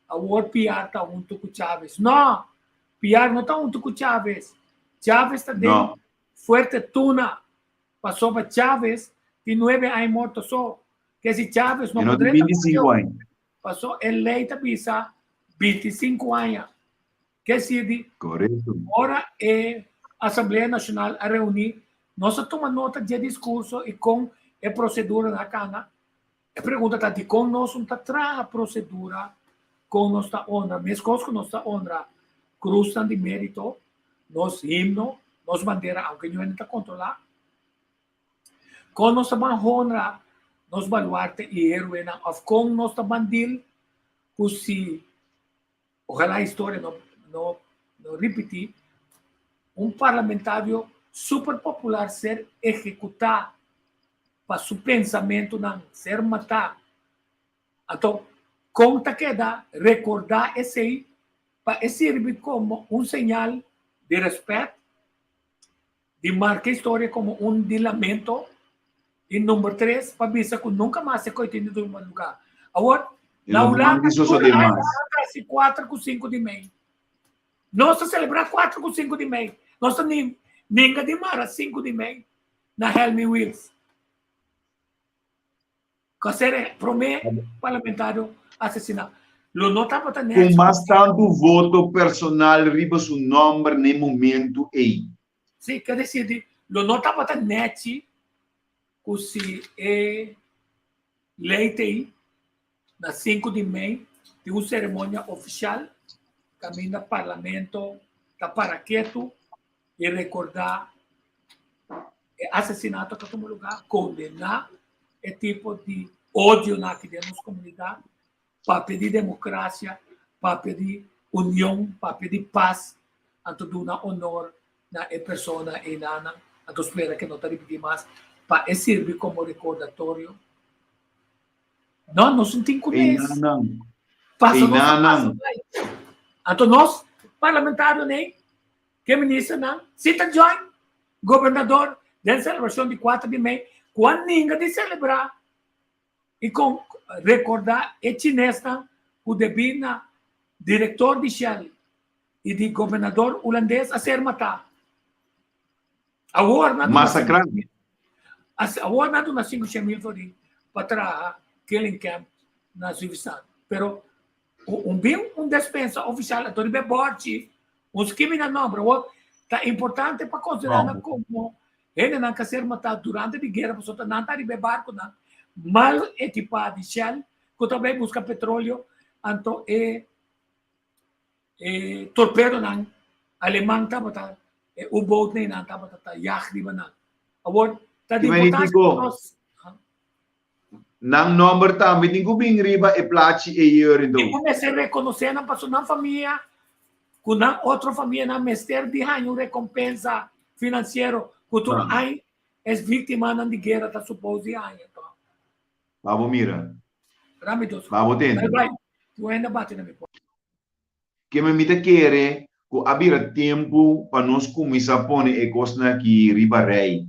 a war PR tá junto com Chávez. Não, PR não tá junto com Chávez. Chávez também fuerte tuna passou para Chávez de 9 anos morto só. Que se Chávez não poderia 25 anos. Passou eleita bisa 25 anos. Que se correto. Agora é a Assembleia Nacional a reunir, nós tomamos nota de discurso e com a procedura da Câmara. A pergunta está de como nós não traz a procedura com nossa honra, mesmo com nossa honra, cruzam de mérito, nosso himno, nossa bandeira, aunque não está controlar. Com nossa honra, nosso baluarte e herói, com nossa bandil, que se, ojalá a história não repetir, parlamentário super popular ser executado para seu pensamento não ser matado. Então, conta que dá recordar esse aí para servir como sinal de respeito, de marcar a história como de lamento. E número 3, para dizer que nunca mais se coitado de um lugar. Agora, na Holanda, 4 com 5 de maio. Nós celebramos 4 com 5 de maio. Nós ninguém de mara 5 de maio na Helmy Wills. Que ser parlamentário assassinado. Lo nota para ter com bastante voto personal riba seu nome no momento aí. Sim, quer dizer, lo nota para ter net que se é leite aí na 5 de maio de uma cerimônia oficial caminho do parlamento da Paraqueto e recordar o assassinato que tomou lugar, condenar o tipo de ódio aqui dentro da comunidade, para pedir democracia, para pedir união, para pedir paz, anto dar honor na pessoa e na anto espera que não te repetir mais, para servir como recordatório. Não tem com isso. Passa não. Então, nós, parlamentários, que ministro, cita join, governador, da celebração de 4 de maio, quando ninguém de celebrar, e com recordar, é chinês, o debina diretor de Shell e de governador holandês a ser matado. Agora, massacrado. Agora, não nasceu 5.000 para trabalhar killing camp na Suíça. Pero, dispensa oficial, então, é board chief, esquema na nombra, está importante para considerar como ele não quer ser matado durante a guerra, porque não está de barco, mal equipado de Shell, que também busca petróleo, então torpedo não, alemão estava, o boat não estava, yacht não. Agora, está de importância para nós. Nang number também tem que vir riba e plate e yuri do. E comecei a reconhecer na pessoa na família, com outra família na mestre de ganho recompensa financeira, que tu aí é vítima de guerra da suposta aí. Vamos mira. Rápido. Vamos tentar. Vai. Tu ainda bate na minha porta. Que me mita querer que abrir tempo para nós começar a pôr e coisa aqui riba rei.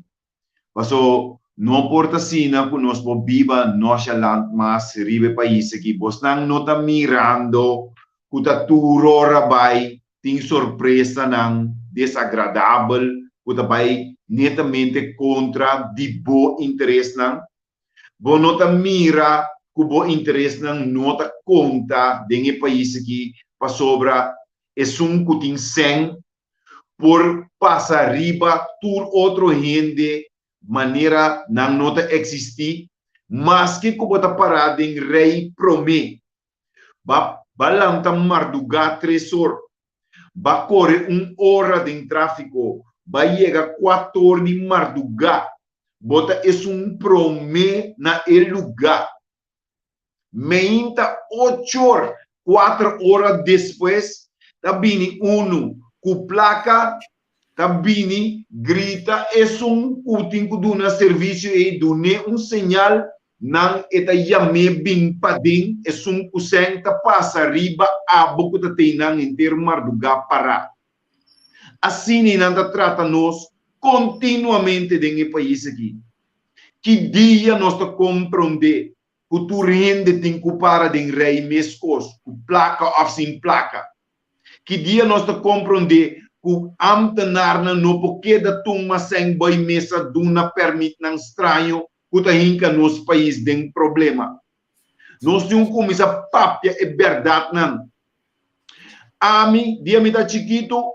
Passo não porta sina que nós viva nossa land mas ribe país aqui. Vos não está mirando que tá tudo rabai tem surpresa não desagradável que tá vai netamente contra de bom interesse não. Vos não tá mira cubo interesse na nota conta de país aqui para sobra é cutin sem por passar riba tur outro gente maneira não nota existir mas que cubo tá parado em rei promê balang tam marduga 3 horas ba corre 1 hora de tráfico ba chega 4 horas de marduga bota é promê na lugar meinta 8 horas 4 horas depois tá bini com placa tá bini grita é uting que duna serviço e dune sinal não eta yame bin pading é kusen tá passa riba a boca tá teinang inteiro marduga para assim não tá trata nós continuamente dentro do país aqui que dia nós tá compreender que tu rende tem que para de rei mescos com placa ou sem placa que dia nós tá compreender que amtenar não porque da turma sem boi mesa duna permite não estranho que tá hinca nos país tem problema nós temos como essa papia é verdade não ami dia me tá chiquito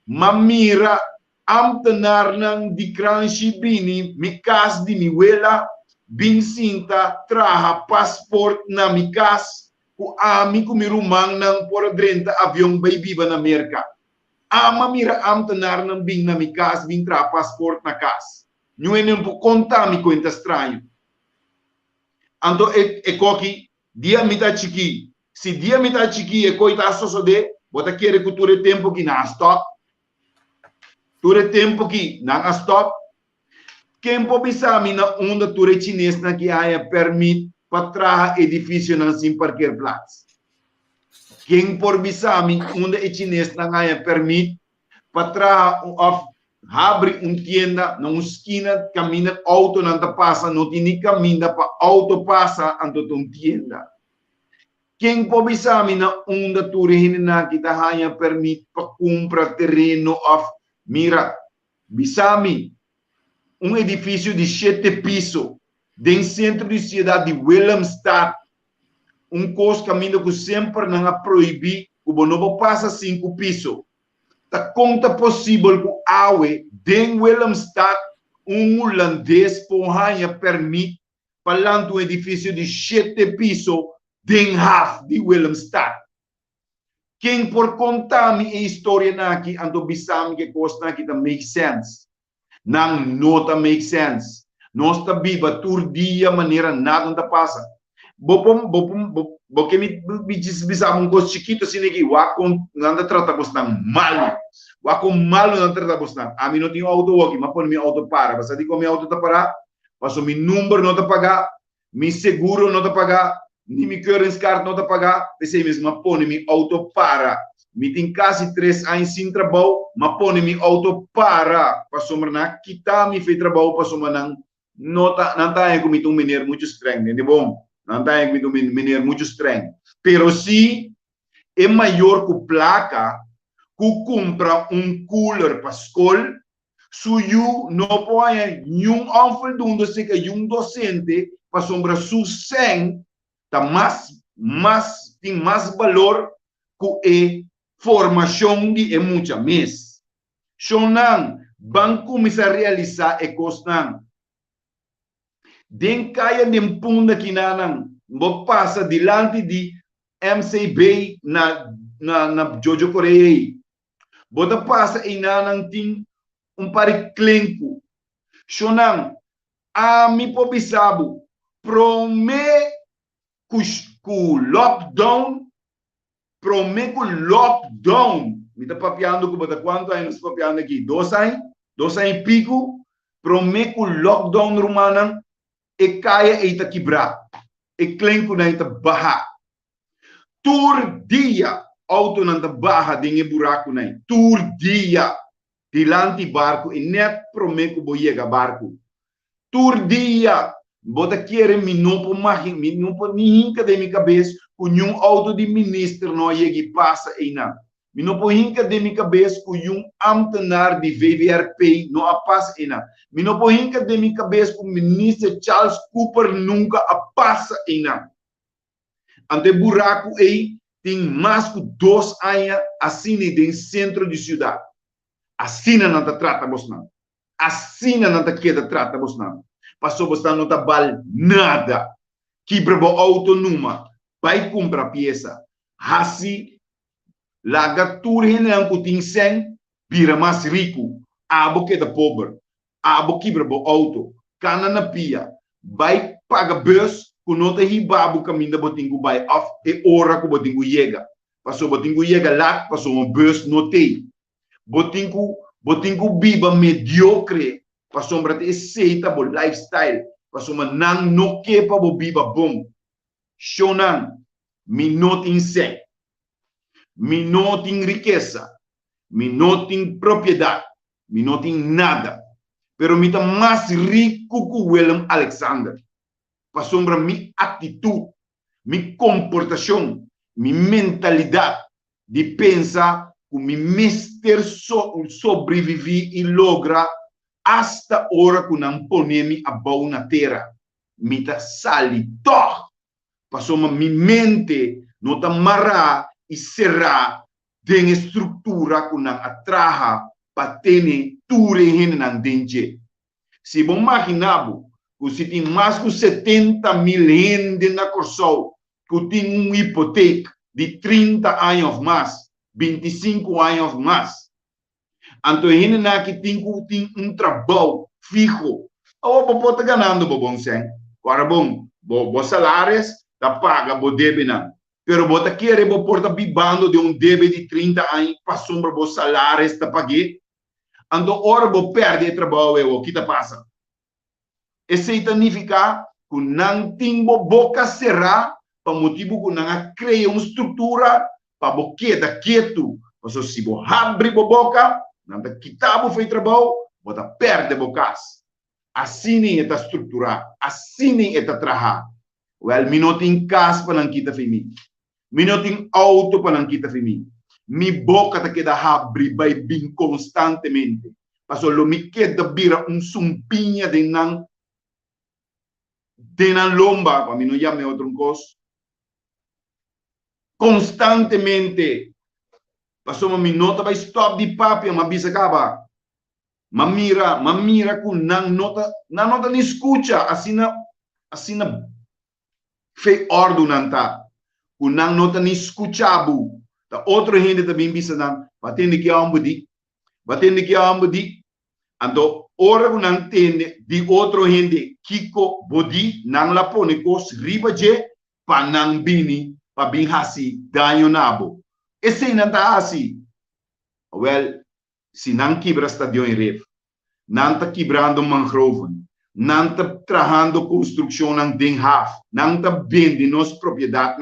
mamira amtenar não de cranchi bini mi cas de mi wela bin sinta traha passport na mi cas ku ami ku mirumang nang por drenta avião bay viva na América ama mira amtenar nang bin na mi cas bin traha passport na cas não é nem por contar me conta estranho ando é coqui dia me tá chiqui se dia me tá chiqui é coita só de bota querer que tu tempo que na stop ture tempo que na stop quem pode saber na onda ture chinês na que há permite para trazer edifício na sim parquear plaats quem pode saber onda é chinês na há permite para trazer abre tienda na esquina caminha auto não tá passa não tem caminha para auto passa ando tienda quem pode saber na onda ture na que tá há permite para comprar terreno mira, Bisami, edifício de 7 pisos, dentro do centro de cidade de Willemstad, coisa caminho que sempre não é proibido, o não passa 5 pisos. Tá conta possível que awe, dentro de Willemstad, holandês porra permite falando um edifício de 7 pisos, dentro de Willemstad. Quem por contar a história aqui, ando bisam que costa aqui tá make sense. Não nota make sense. Nós tá viva tur dia maneira nada não tá passa. Porque me diz bisam coisa chiquito assim aqui, wakon nada trata bostang mal. Wakon mal não trata bostang. A mim não tinha auto aqui, mas põe meu auto para. Você diz como meu auto tá parar? Passou meu número não tá pagar, meu seguro não tá pagar. Ni mi current card não tá pagar, pensei mesmo, põe mi auto para. Me tem quase 3 anos sem trabalho, mas põe mi auto para. Passou na kita mi fez trabalho, passou não tá com um mineiro muito estranho, né? Bom, não tá com um mineiro muito estranho. Pero se é maior que placa, que compra cooler para escola, se you não põe nenhum anfaldundo, se que um docente, passou para su 100, tá tem mais valor que a formação de muita mês. Shonan, banco começa a realizar e costan. Den caia de punda que não passa diante de MCB na Jojo Coreia. Bota passa e não tem pare clenco. Shonan, a mi pobisabo promete com lockdown, promete com lockdown. Me está papiando com quanto anos papiando aqui? 2 anos? 2 anos e pico. Promete com lockdown romana e caia e está quebrar. E clenco na está barra. Tur dia, auto na está barra dentro buraco na. Tur dia, dilante barco e net promete com boiega barco. Tur dia, bota querer me não por nem de minha cabeça com um auto de ministro não chega passa e não me não por de minha cabeça com ambtenaar de VVRP não passa e não me não por de minha cabeça com o ministro Charles Cooper nunca passa e não ante buraco aí tem mais que 2 anos assim no centro de cidade. Assim não te trata você não. Assim não te queda trata você não. Passou você não te vale nada. Quebra o auto numa, vai comprar peça. Assim, larga tudo não que tem sem, vira mais rico. Abo que é pobre. Abo quebra o auto. Cana na pia. Vai paga bus, que não te ribabu caminho da botinho vai off e hora que botinho chega. Passou botinho chega lá, passou um bus não tem. Botinho biba mediocre. Passou para ter aceita o lifestyle. Passou uma não quepa bo biba bom. Shonan, mi não tem sé. Mi não tem riqueza. Mi não tem propriedade. Mi não tem nada. Pero mi tá mais rico que William Alexander. Passou para mi atitude, mi comportação, mi mentalidade de pensar que mi mister sobreviver e logra hasta hora que não ponemi a boa na terra. Mi tá sali toch. Passou mi mente não tá marrar e será de estrutura que não atraha para ter tudo em não dente. Se bom imaginabo que se tem mais de 70 mil gente na Corsol, que tem hipoteca de 30 anos mais, 25 anos mais. Então, gente que tem trabalho fijo. Ou pode ganhando bom sem. Agora bom, salários da paga, bo débito não. Pero bota querer bo porta bibando de débito de 30 anos, passou para bo salários da pague. Então, ora bo perde trabalho, o que tá passa? Isso significa que não tem boca cerrada para motivo que não cria uma estrutura para você queda quieto. Porque se você abre a boca, não está quitado o trabalho, você perde a boca. Assim é a estrutura, assim é a trabalhar. Well, me não tem casa para não quitar mim. Me não tem auto para não quitar mim. Mi boca está queda abre vai bem constantemente. Porque lo me queda vira sumpinha de não na lomba, para mim não chama outro coisa, constantemente, passou uma minuta, vai stop de papo, mas bisa acaba, mira com não nota nem escuta, assim na fei ordem não tá, com não nota nem escutabo, da outra gente também bisa não, batendo que a ambudi, então ora que não tem de outra gente kiko bodi não la pone cos riba je pa não bini pa bin hasi ganho nabo esse não tá assim well se não quebra estadio em ref não tá quebrando mangrove não tá trabajando construção ng den half não tá vende nos propriedade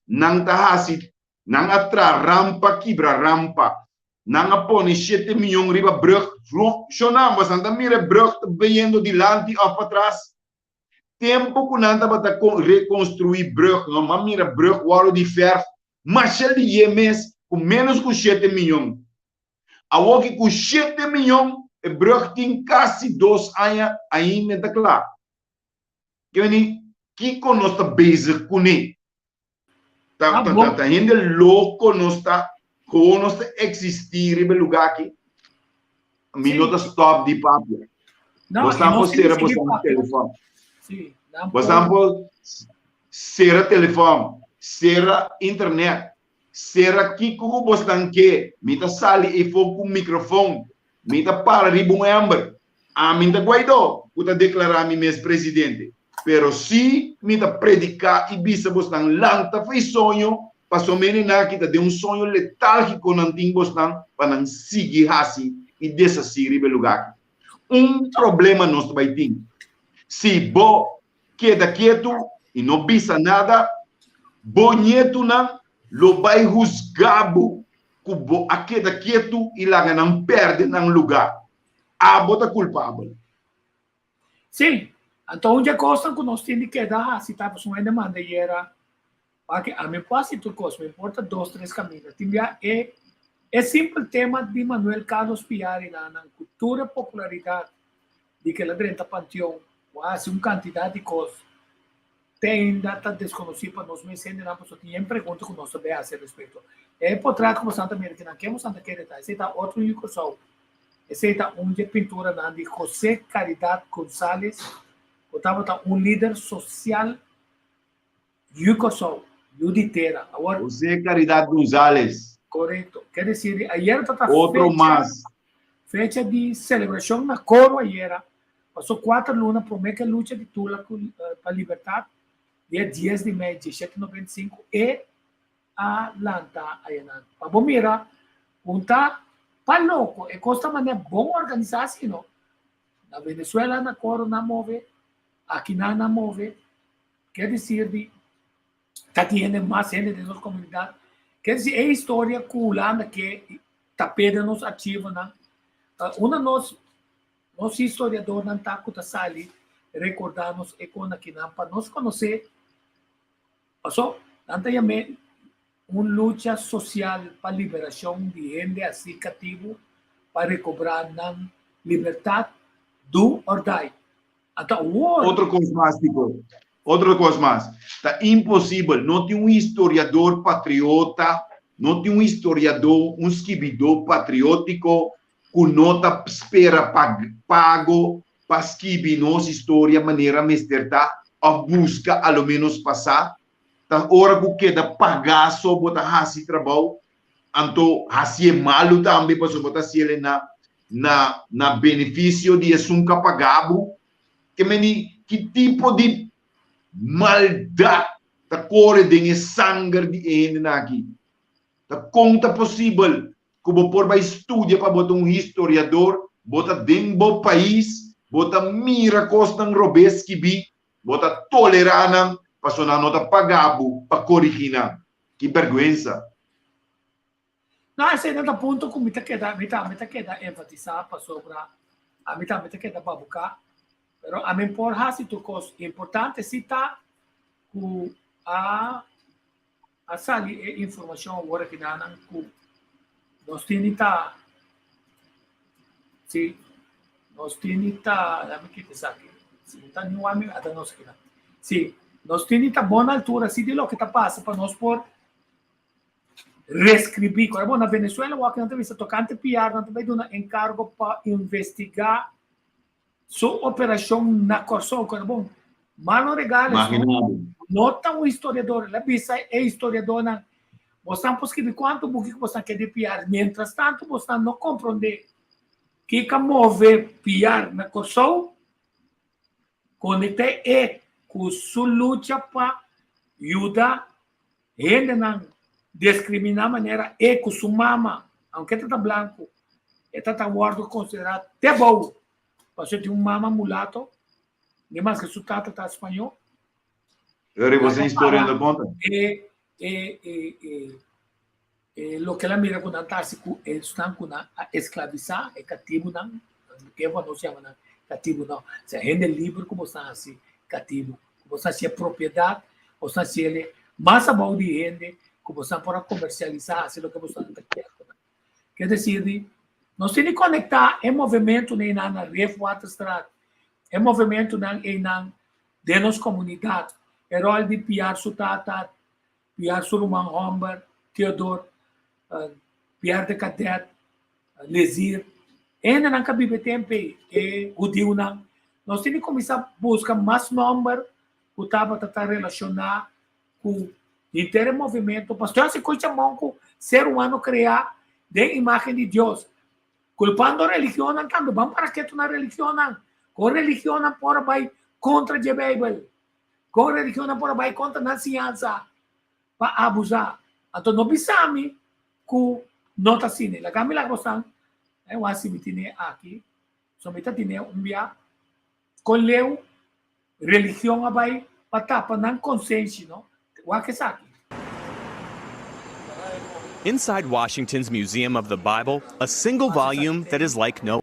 não tá assim não atra rampa quebra rampa não põe 7 milhões riba brug Shona, mas anda mira brug vendo de lante ou para trás tempo que não dá para reconstruir brug não mas mira brug waro de ferro mas ele é mês com menos que 7 milhões a que com 7 milhões e brug tem quase 2 anos ainda está claro que nós está basic com ele tá ainda louco nós está como nós existir em lugar aqui, minuto stop de papo. Você não ser você telefone. Você não ser telefone, ser internet, ser aqui como você não quer. Mita sali e fogo com microfone, mita para ribum amber. A mita Guaidó, puta declarar me mesmo presidente. Pero se mita predicar e bisa você não lanta fez sonho. Passou menina que de sonho letárgico não tem bostan para não seguir assim e desasir em lugar. Problema nós vai ter. Se bo queda quieto e não bisa nada, bonito não lo vai rusgabo cubo a queda quieto e lá não perde não lugar. A bota culpável. Sim. Então onde costa que nós temos que dar se tá uma demanda e era porque a mim quase tudo coisa, me importa 2, 3 caminhos. É simples tema de Manuel Carlos Piari na cultura popularidade de que ela drenta panteão, quase uma quantidade de coisas. ainda está desconhecido para nós, mas ainda não passou. Tem pergunta que nós também a respeito. É por trás como Santa Americana, que é Santa Querida, esse está outro Yucosol. Esse está de pintura de José Caridad González, estava líder social Yucosol, Yuditera. José Caridad González. Correto. Quer dizer, ayer está Outro mais. Fecha de celebração na coro ayer. Passou 4 lunas, promete a luta de Tula para a liberdade, dia 10 de maio de 1795, e a Lanta Ayanan. Para bom mirar, tá para louco, é costa maneira bom organizar assim, não? Na Venezuela, na coro, não move, aqui não move, quer dizer, está tendo mais gente de nossa comunidade, quer dizer, é história culanda que está perdendo nos ativos, não? Uma nossa historiador não está com a ali recordarmos e quando aqui não para nós conhecer passou não tem uma luta social para a liberação de gente assim cativo para recobrar a liberdade do ordem. Então, outra coisa mais, está impossível, não tem um historiador patriota, não tem um historiador, um escribidor patriótico que nota espera pago para escrever nossa história maneira mesterta a busca ao menos passar tá hora que queda pagar só botar hasi trabalho anto hasi é malo também para só botar se ele na benefício de sunca pagabo que tipo de maldade tá corre de sangue de ende aqui tá conta possível como por vai estudar para botar um historiador, botar dentro do país, botar mira costa em Robeski bi, botar tolerar para sonar nota pagabo para corrigir. Que vergonha. não, esse é o ponto que me queda enfatizar para sobre a me queda para buscar, pero a mim por hasi tu coisa importante se tá com a sali informação agora que não nós temos sim, nós temos dá-me que dizer aqui, se não está nenhum amigo, até nós aqui, sim, nós temos boa altura, se de lo que está passando para nós por reescrever, agora bom na Venezuela, o que não teve tocante PR, não teve um encargo para investigar sua operação na Corsol, agora bom, Mano Regales, não está um historiador, a bisa é historiador na você não pode escrever quanto buque que você quer de piar. Mientras tanto, você não compreende que move piar na Kosovo, conecta é com sua luta para ajudar gente não discriminar maneira é com sua mama, aunque está branco, está guardo considerado até bom. Você tem um mama mulato, nem mais que sua tata está espanhol. Você história da conta? Lo que ela mira com Antártico estão com escravizar é cativo não que não se chama cativo não se a gente é livre como está assim cativo como está se é propriedade ou está se ele mais a mão de gente como está para comercializar assim o que você está quer dizer nós temos que conectar é movimento nem na refuata estrada é movimento não é não de nossa comunidade herói de Piar Sutata Piar Suruman Homber Teodoro Pierre de Cadet, Lesir, ainda não cabe tempo e o dia não. Nós temos que começar a buscar mais número que estava a relacionar com o inteiro movimento. Pastor, se coisa bom com o ser humano criar de imagem de Deus. Culpando a religião, quando vamos para que tu na religião, com religião por vai contra a Bíblia, com religião por vai contra a ciência, para abusar. Então, não precisamos que nota sine. La Camila Gossan, eu acho que tem aqui, somente tem via com leu religião vai para não consciência, não? O que sabe? Inside Washington's Museum of the Bible, a single volume that is like no.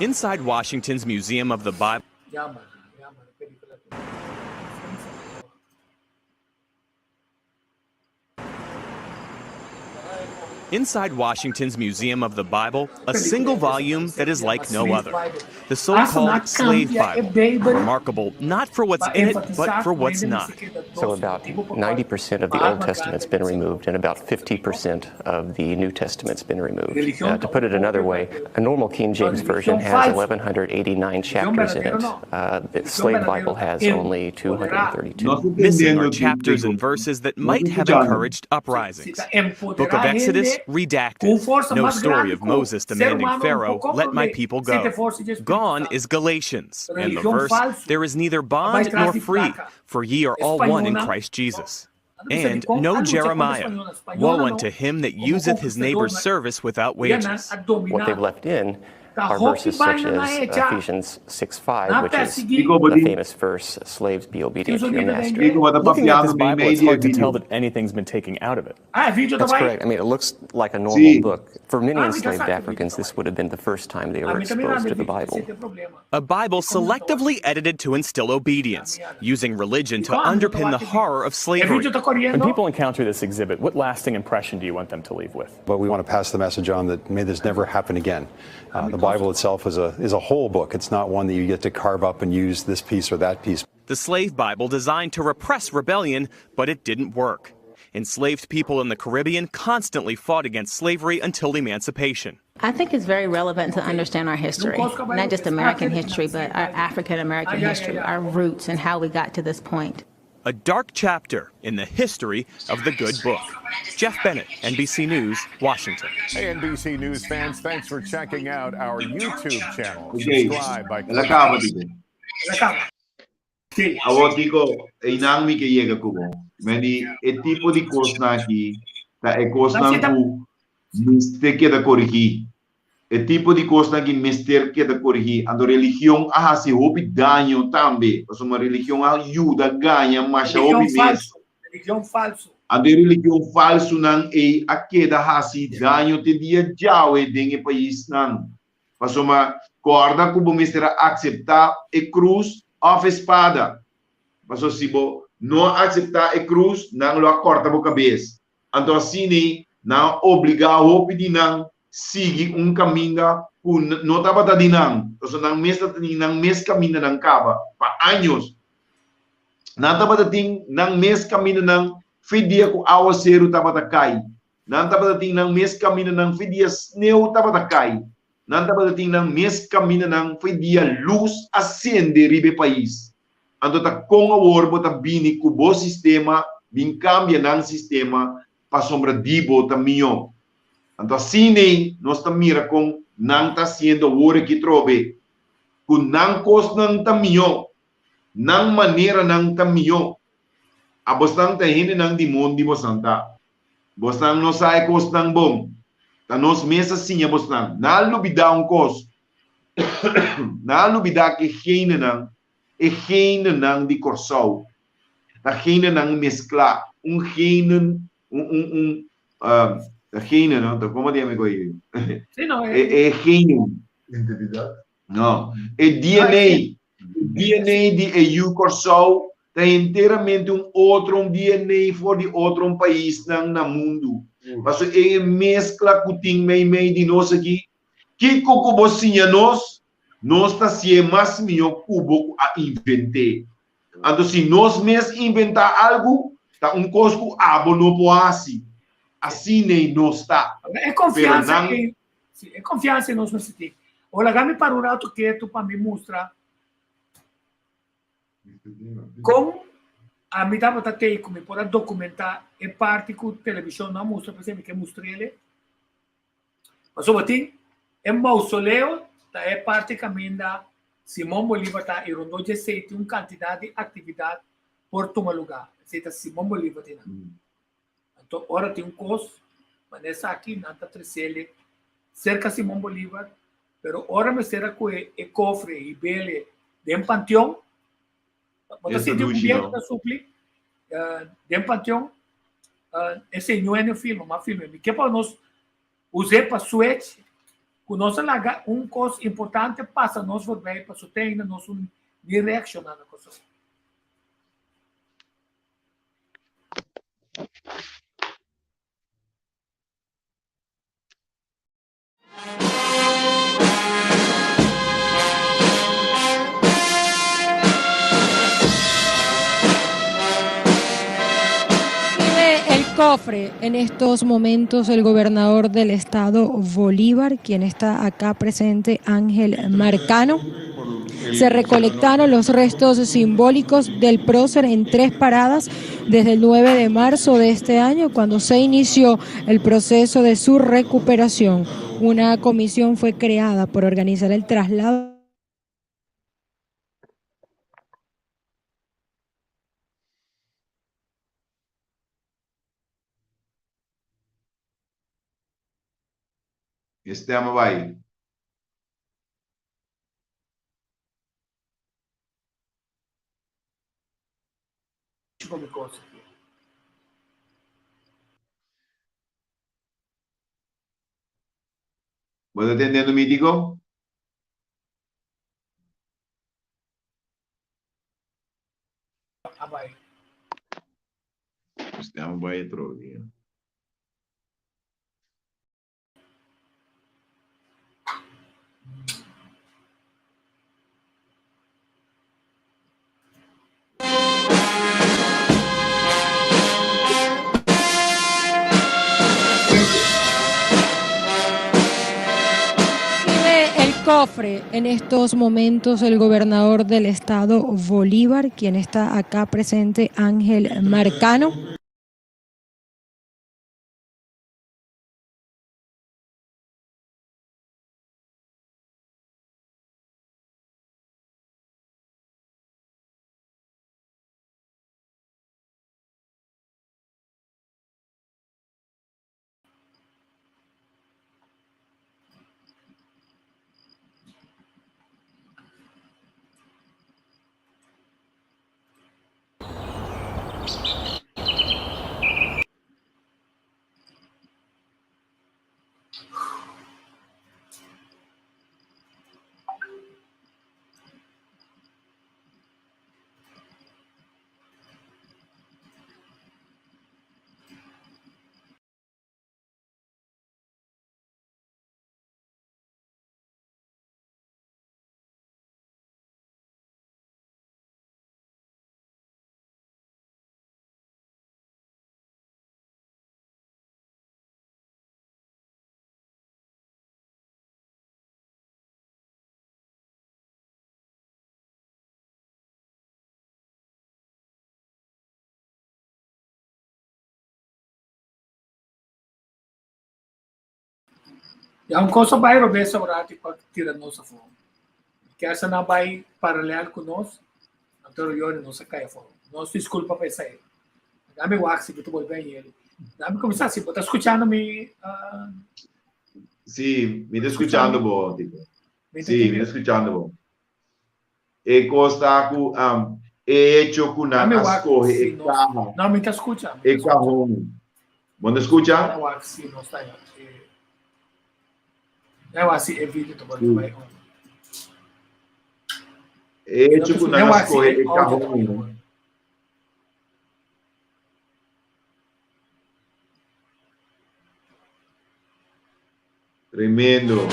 Inside Washington's Museum of the Bible. Inside Washington's Museum of the Bible, a single volume that is like no other. The so-called Slave Bible, remarkable not for what's in it, but for what's not. So about 90% of the Old Testament's been removed, and about 50% of the New Testament's been removed. To put it another way, a normal King James Version has 1,189 chapters in it. The Slave Bible has only 232. Missing are chapters and verses that might have encouraged uprisings. Book of Exodus, redacted. No story of Moses demanding Pharaoh, let my people go. Gone is Galatians, and the verse, there is neither bond nor free, for ye are all one in Christ Jesus. And no Jeremiah, woe unto him that useth his neighbor's service without wages. What they've left in are verses such as Ephesians 6:5, which is the famous verse, slaves be obedient to your master. Looking at this Bible, it's hard to tell that anything's been taken out of it. That's correct. I mean, it looks like a normal book. For many enslaved Africans, this would have been the first time they were exposed to the Bible. A Bible selectively edited to instill obedience, using religion to underpin the horror of slavery. When people encounter this exhibit, what lasting impression do you want them to leave with? But we want to pass the message on that may this never happen again. The Bible itself is a whole book. It's not one that you get to carve up and use this piece or that piece. The Slave Bible designed to repress rebellion, but it didn't work. Enslaved people in the Caribbean constantly fought against slavery until emancipation. I think it's very relevant to understand our history, not just American history, but our African American history, our roots, and how we got to this point. A dark chapter in the history of the good book. Jeff Bennett, NBC News, Washington. Hey, NBC News fans, thanks for checking out our YouTube channel. Subscribe by Awati ko inang mi kaya ko mo. Mani e tipo di course na ki ta e course na ku mistake da corrigi. E tipo di course na ki mistake da corrigi. Ando religião a se hopi ganho também. Mas uma religião ajuda ganha mas a hopi mesmo. Religião falso. Ando religião falso nang e akeda hasi ganho te dia jawe denge país nang. Mas uma corda ku bumistera aceitar e cruz of espada. Mas se você não aceitar a cruz, não lo corta a cabeça. Então assim, não obriga a roupa de não seguir caminho que não estava dando não. Então não mesmo caminho não acaba para anos. Não estava dando não mesmo caminho não fedia com água zero estava da cai. Não estava dando não mesmo caminho não fedia sneu estava da cai. Não estava dando não mesmo caminho não fedia luz acende ribe país. Então tá com a orbo tá bini com o sistema, bin cambia nang sistema para sombra dibo tá minho. Então assim nós tá mira com nang tá sendo o ore que trove, com nang cos nang tá minho, nang maneira nang tá minho. A bostang tá hene nang dimon di bostang bostang no sai cos nang bom, tá nos mesa sim a bostang. Na lubida cos, na lubida que hene nang e gene nang di corsau, a gene nang mescla, gene, gene, não? Como diamo aí? É gene, não? É DNA de EU corsau, é inteiramente outro DNA for de outro país nang na mundo. Mas é mescla que tem meio de nós aqui, que cocobocinha nós está se mais melhor cubo a inventar. Então, se nós mesmos inventar algo, tá cosco abo não pode assim nem nós está. É confiança é confiança em nós mesmos. Olha, me para um rato quieto para me mostrar como a mim dava até como para documentar é parte que a televisão não mostra, por exemplo, que mostra ele. Mas o botim é mausoleu. É parte caminho da Simão Bolívar tá e rondou de aceite quantidade de atividade por tomar lugar. Aceita Simão Bolívar tem. Então, ora tem costo, mas nessa aqui não está trecele cerca Simão Bolívar, pero ora me será que é cofre e bele de panteão. Mas se de ambiente da supli de panteão, esse não é no filme, mas filme. Que para nós usar para suete conosco coisa importante passa nós por bem para ter ainda nós reaccionar na coisa. Cofre en estos momentos el gobernador del estado Bolívar, quien está acá presente, Ángel Marcano. Se recolectaron los restos simbólicos del prócer en 3 paradas desde el 9 de marzo de este año, cuando se inició el proceso de su recuperación. Una comisión fue creada por organizar el traslado. Estamos vai. ¿Vos atendiendo, Mítico? Estamos vai outro dia. Cofre en estos momentos el gobernador del estado Bolívar, quien está acá presente, Ángel Marcano. É uma coisa vai Roberto Saurati para tirar nossa fome. Que essa não vai paralelo com nós, anterior nossa caia fome. Nós desculpa para isso aí. Dá-me o axi que tu voltou bem ele. Dá-me começar assim, você está escutando-me? Sim, me está escutando bom, tipo. Sim, me está escutando bom. E costa com hecho com na escorre e carro. Não me está escutando. E carro. Você escuta? O axi não está aí. Eu assim evito tu voltou bem. Hecho com na escorre e carro. Tremendo.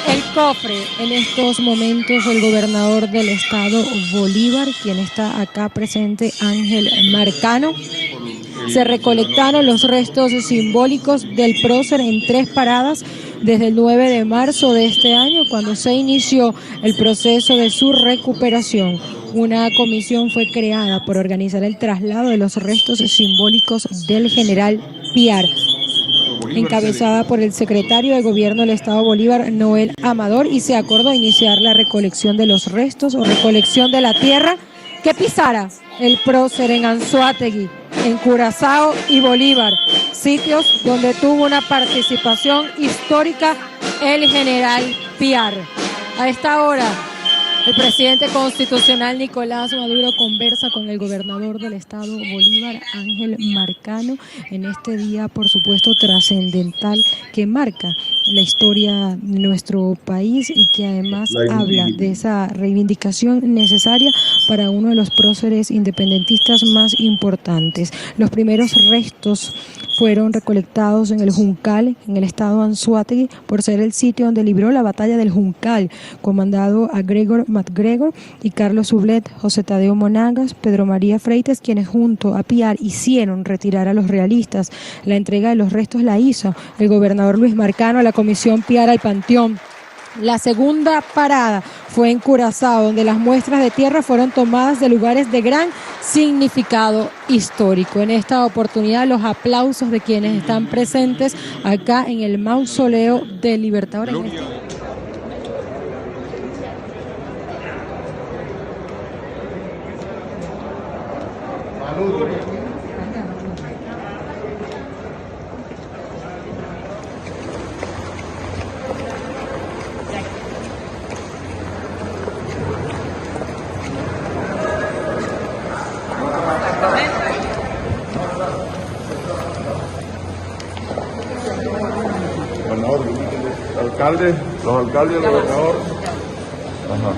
El cofre en estos momentos el gobernador del estado Bolívar, quien está acá presente, Ángel Marcano. Se recolectaron los restos simbólicos del prócer en 3 paradas desde el 9 de marzo de este año, cuando se inició el proceso de su recuperación. Una comisión fue creada por organizar el traslado de los restos simbólicos del general Piar, encabezada por el secretario de Gobierno del Estado Bolívar, Noel Amador, y se acordó iniciar la recolección de los restos o recolección de la tierra que pisara el prócer en Anzoátegui, en Curazao y Bolívar, sitios donde tuvo una participación histórica el general Piar. A esta hora El presidente constitucional Nicolás Maduro conversa con el gobernador del estado Bolívar, Ángel Marcano, en este día, por supuesto, trascendental que marca la historia de nuestro país y que además habla de esa reivindicación necesaria para uno de los próceres independentistas más importantes. Los primeros restos fueron recolectados en el Juncal, en el estado Anzoátegui, por ser el sitio donde libró la batalla del Juncal, comandado a Gregor MacGregor y Carlos Sublet, José Tadeo Monagas, Pedro María Freites, quienes junto a Piar hicieron retirar a los realistas. La entrega de los restos la hizo el gobernador Luis Marcano a la Comisión Piar al Panteón. La segunda parada fue en Curazao, donde las muestras de tierra fueron tomadas de lugares de gran significado histórico. En esta oportunidad, los aplausos de quienes están presentes acá en el mausoleo del Libertador. Los alcaldes y el gobernador. Bueno,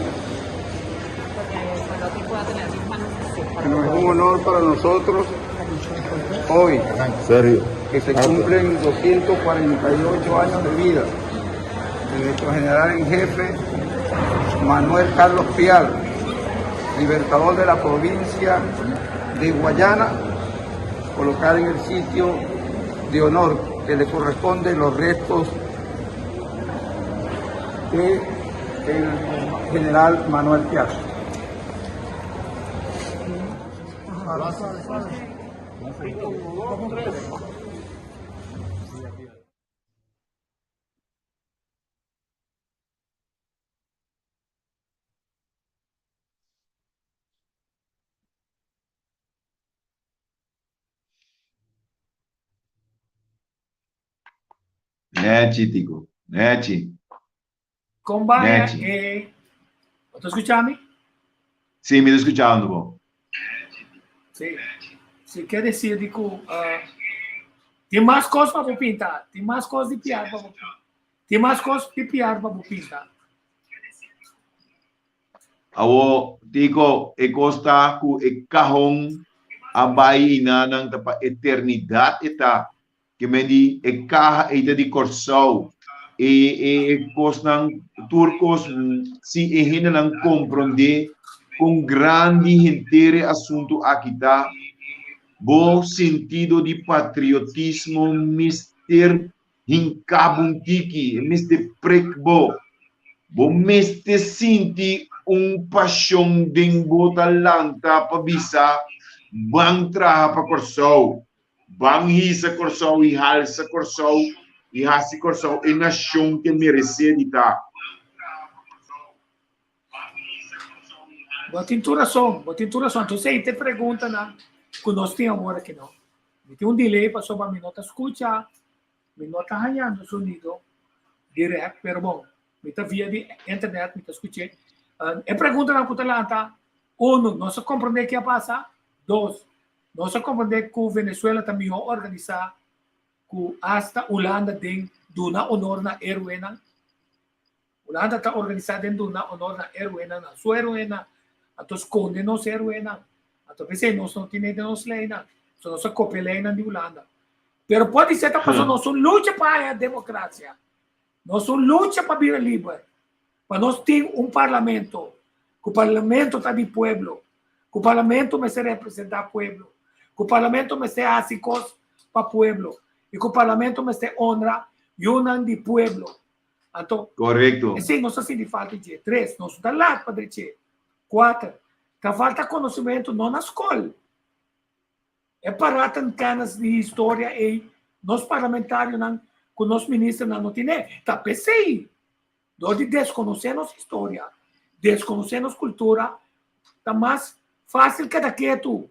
es un honor para nosotros hoy, que se cumplen 248 años de vida de nuestro general en jefe Manuel Carlos Piar, libertador de la provincia de Guayana, colocar en el sitio de honor que le corresponden los restos del general Manuel Piar. Tico. Neti. Combaia, ¿estás escuchando? Sim, me estou escutando, bom. Sim. Você quer dizer que tem mais coisas para pintar, tem mais coisas de piar para pintar, tem mais coisas de piar para pintar. Awo, Tico, costa ku kahong abai inanang tapa eternidade eta que me di kaha eta di corsau costan turcos si não compreender com grande inteiro assunto aqui tá bom sentido de patriotismo mister hinkabuntiki mister prekbo bom mister sinti paixão dengo talanta para bisa bang traha para corsau bang hisa corsau e halsa corsau e hasi corsau e nação que merece de tá. Botinturação. Então, você te pergunta, né? Que nós temos agora que não. Tem delay para só me nota escutar, me nota arranhando o sonido direto, pero bom, me tá via de internet, me tá escutando. É pergunta na Cutalanta. Nós compreender o que passa. 2, nós compreender que o Venezuela também organizar que hasta Holanda tem duna honor na heroína. Holanda está organizada em duna honor na heroína, na sua heroína. Então, esconde nossa heroína. Então, pensei, nós não temos nossa lei, só nossa copeleina de Holanda. Pero pode ser que nós luta para a democracia. Nós luta para a vida livre. Mas nós temos parlamento. Que o parlamento está de pueblo. Que o parlamento me se representar o pueblo. Que o parlamento me se hace cosas para o pueblo. E que o parlamento me se honra e unan de pueblo. Então, correto. Sim, nós assim de falta de 3, nós estamos lá para dizer. 4, que falta conhecimento não na escola. É para ter canas de história e nós parlamentários, com nós ministros, não temos. Está pensei. Onde desconhecer nossa história, desconhecer nossa cultura, está mais fácil que daquilo.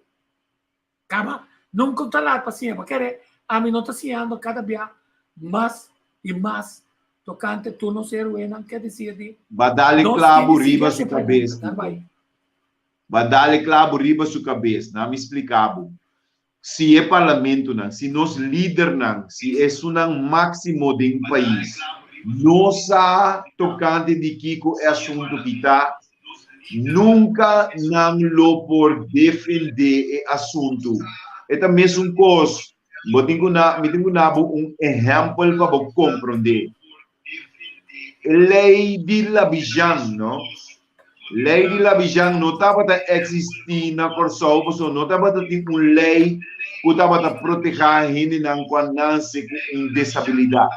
Calma, nunca está lá para cima, querer a mim não está sendo cada dia mais e mais tocante tu não ser ruim, quer dizer... Vai dar clavo riba sua cabeça. Vai dar clavo riba sua cabeça. Não me explicava. Se é parlamento, não, se nós líder, não, se é o máximo de um país, nossa tocante de Kiko é assunto que está, nunca não lo por defender o assunto. É também um coisa, eu tenho exemplo para compreender. Lei de Labijang, não? Lei de Labijang não estava a existir na Corsol, não estava a ter uma lei que estava a proteger a gente quando nasce com disabilidade.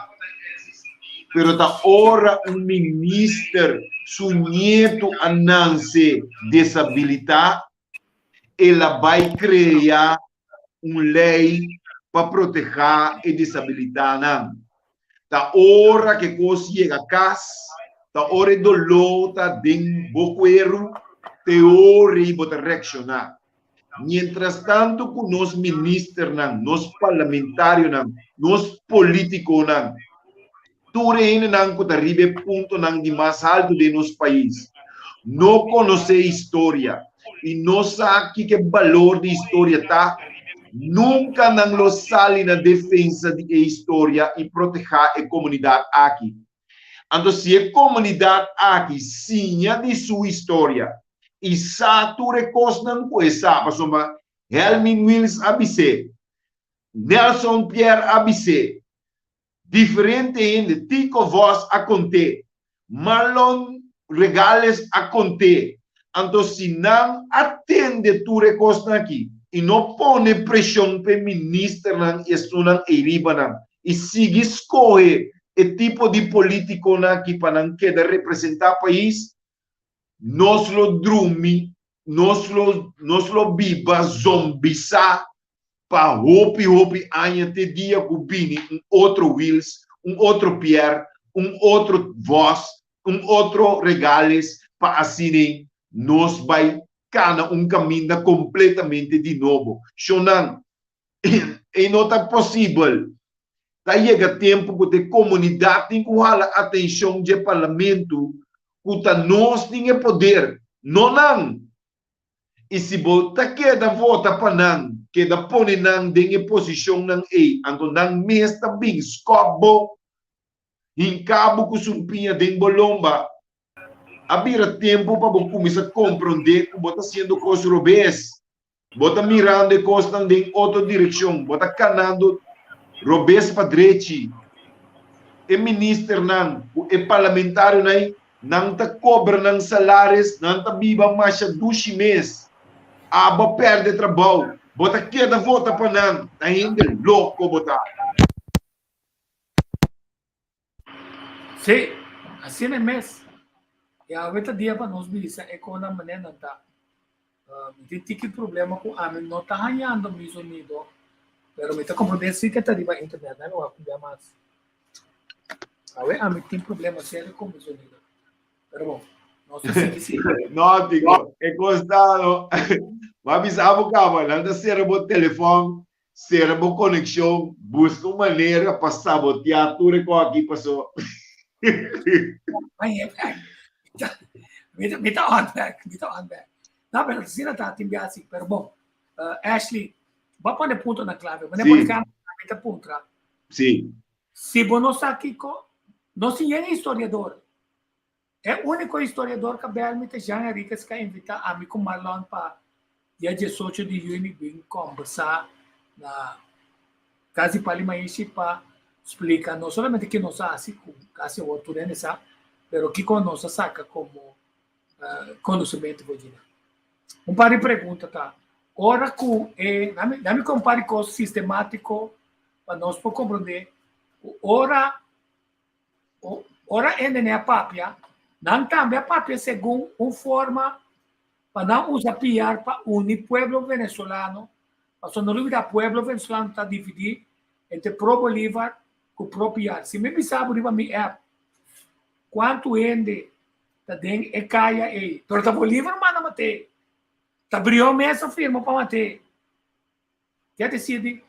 Pero tá ora ministro, seu neto a nascer disabilidade, ela vai criar uma lei para proteger a disabilidade. Tá hora que coisa chega a casa, tá hora do dolor, tá dentro boqueiro, teoria para reaccionar. Mientras tanto, com nós ministros, nós parlamentários, nós políticos, tudo ainda que arriba ponto de mais alto de nosso país. Não conhecer história e não sabe que valor de história tá. Nunca não lo sale na defesa de história e proteger a comunidade aqui. Então, se a comunidade aqui sinha de sua história e sabe coisas não pode saber, soma Helmin Wills ABC, Nelson Pierre ABC, diferente ainda, Tico Voss a conter, Marlon Regales a conter. Então, se não atende tudo coisas aqui, e não põe pressão para o ministro e estudante e riba e sigue escolher o tipo de político que para não querer representar o país, nós lo drumi, nós lo biba zombisa para hopi año te dia cubini outro Wills, outro Pierre, outro Voss, outro Regales para assim nós vai cana caminho completamente de novo. Shonan, e não está possível. Tá chega tempo que a comunidade tem que dar atenção do parlamento, que nós tem poder. Não. E se volta queda vota para não, queda põe não em posição não então não mesmo também escobo, em cabo que sumpinha de bolomba. Havia tempo para começar a compreender que você está sendo coisa robês. Você está mirando coisas em outra direção. Você está canando robês para direita. E ministro não, e parlamentário não está cobrando salários, não está viva mais de 2 meses. Aba perde trabalho. Você queda volta para não. Está ainda louco, você. Sim, assim é mesmo. E a outra dia para nós bisa é com a maneira tá. Tem que problema com a mim não está ganhando mesmo nido. Pero me está compreendendo sim que está riba internet, não é problema mais. A mim tem problema sério com mesmo nido. Pero bom, não sei se não digo, é gostado. Mas avisar o cabo, não ser o telefone, ser a conexão, busca uma maneira para sabotear tudo que aqui passou. Me tá on back. Não, mas assim não tá timbiar assim, pero bom. Ashley, vai pôr ponto na clave, mas depois que a ponto. Sim. Se você está aqui, não se é historiador. É o único historiador que realmente já é rico que invita a mim com Marlon para dia 18 de junho vir conversar na casa parliamentar para explicar não somente que nós assim, quase o outro né, sabe, pero que conosco saca como conhecimento vou um par de perguntas tá ora que dá-me compare com sistemático para nós poder compreender ora ainda a papia não também a papia segundo uma forma para não usar PR para unir pueblo venezolano para não olvidar pueblo venezolano está dividido entre pro-Bolívar e pro-PR se me sabe riba mi app quanto ende tá dentro é caia aí pero tá Bolívar manda mate tá abriu mesmo firma para mate quer dizer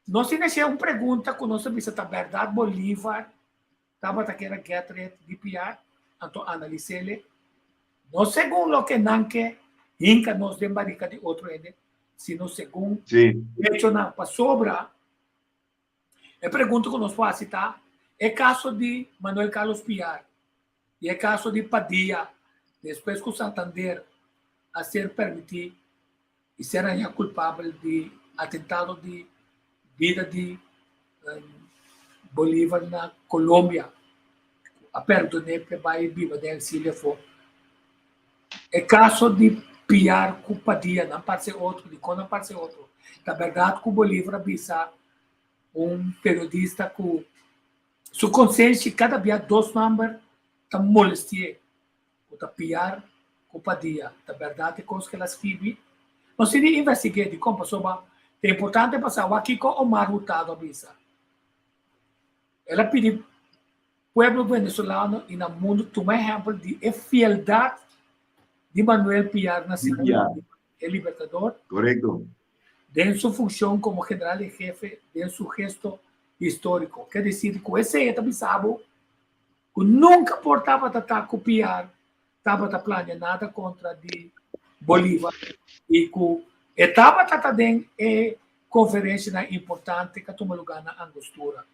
não se deixa uma pergunta que nós sabemos tá verdade Bolívar estaba que era que de PR, entonces analicele, no según lo que nanque, inca nos den barica de otro ende, sino según hecho na pa sobra. Eu pergunto que nos faz citar, é caso de Manuel Carlos Piar, e é caso de Padilla, depois que o Santander a ser permitido e ser culpável de atentado de vida de Bolívar na Colômbia, a perdonar que vai viva de exílio for. É caso de Piar com Padilla, não pode ser outro, de quando não pode ser outro. Na verdade, com Bolívar avisa periodista com sua consciência, cada dia 2 números, está molestia, está Piar com Padilla. Na verdade, coisa que ela escreve, não se investigar de como passou, é importante passar aqui com Omar Hurtado avisa. Ela pediu pueblo venezolano e no mundo tomar exemplo de fieldade de Manuel Piar na cidade El Libertador. Correcto. De sua função como general de jefe, de seu gesto histórico. Quer dizer, que esse é bisabo que nunca portava a copiar, estava a planear nada contra de Bolívar e que estava a ter conferência importante que toma lugar na Angostura.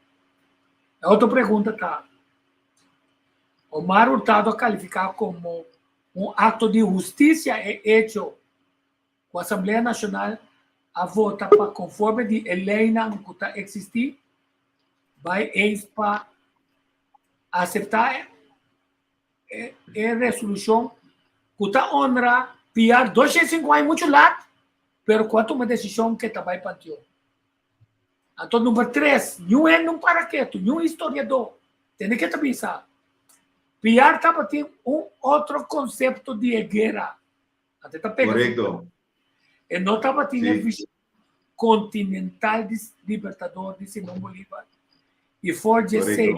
A outra pergunta está: Omar Hurtado calificar como ato de justiça é hecho com a Assembleia Nacional a votar para conforme de Helena que está existir, vai para aceitar a resolução que está honra piar 205 anos muito lá, pero quanto uma decisão que está vai para o então, número 3, não é um paraquedo, não é historiador. Tem que pensar. Piar estava tendo outro conceito de guerra. Até está pegando. Correto. E não estava tendo a visão continental de libertador de Simão Bolívar. E foi de ser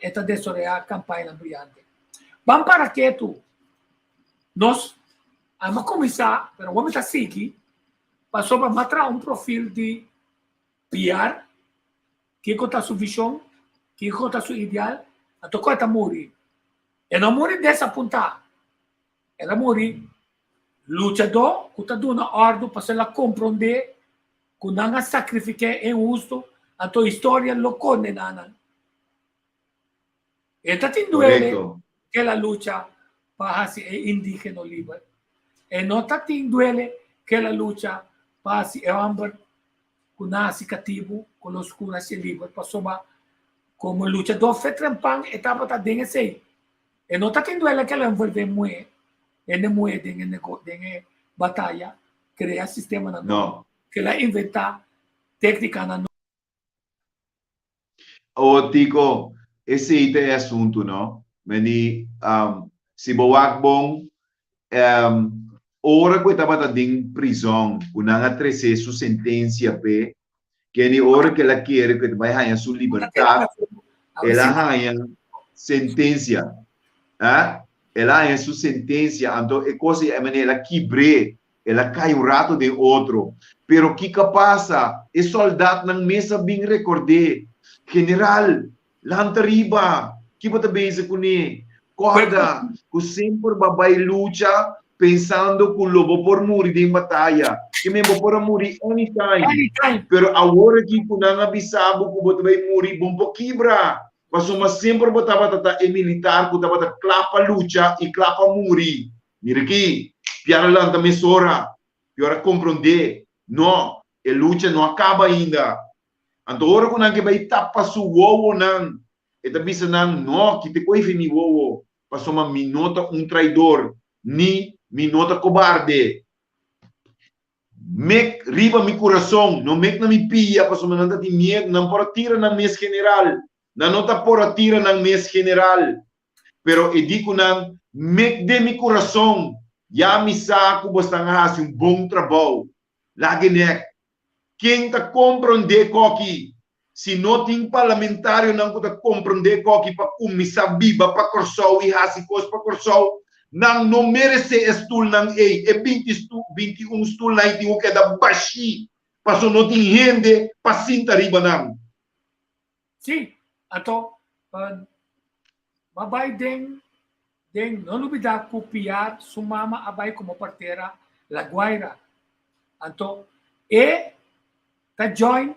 esta desorientar a campanha brilhante. Vamos para quieto. Nós vamos começar, mas vamos estar seguir, passou para mostrar perfil de Piar, que conta sua visão, que conta seu ideal, até quando morrer. E não morrer dessa ponta. Ela morrer lutador, que está dando ordem para ela compreender que não sacrificar em justo, a tua história lo condena. E está tendo ele que ela luta para ser indígena livre. E não está tendo ele que ela luta para ser homem que nasce cativo, com os que nasce livre, passou como lutador foi trampang, estava tá dentro assim. E não está tendo ela que ela envolve mulher, ele mulher dentro batalha, criar sistema na não, que ela inventar técnica na Tico, esse é assunto, não? Mas se boak bom, ora que estava dentro prisão, unanga 13 sua sentença pe, que ni hora que ela quer que vai ganhar sua liberdade, ela ganha sentença, ela ganha sua sentença, então é coisa é maneira ela quebre, ela cai o rato de outro, pero que passa, é soldado não mesa bem recordar, general, lá arriba, que você pensa com ele, corda, que sempre vai luta pensando que o lobo por morrer em batalha, que mesmo por morrer anytime. Pero agora que não avisava que você vai morrer, bom para quebrar. Mas sempre botava é militar, que estava clapa luta e clapa morrer. Mira aqui, piara lá também sora, piora compreender, não, a luta não acaba ainda. Então agora que não vai tapar sua wowo não, e também se não, que te coi fini wowo, passou uma minota traidor, ni minota cobarde. Mek riba mi coração, não mek na mi pia, passou uma nada de medo, não por tira na mês general, não nota por tira na mês general. Pero e digo não, mek de mi coração, já mi saco bastante hace bom trabalho. Lagenek, quem tá compreender coque, se não tem parlamentário não tá compreender coque para começar viva para corsol e hace coisa para corsol. Não merece estul não é 21 estul não tem o que da baixi passou não tem gente para sinta riba não. Sim, então Abay den não olvidar copiar sumama abay como parteira La Guaira. Anto ta join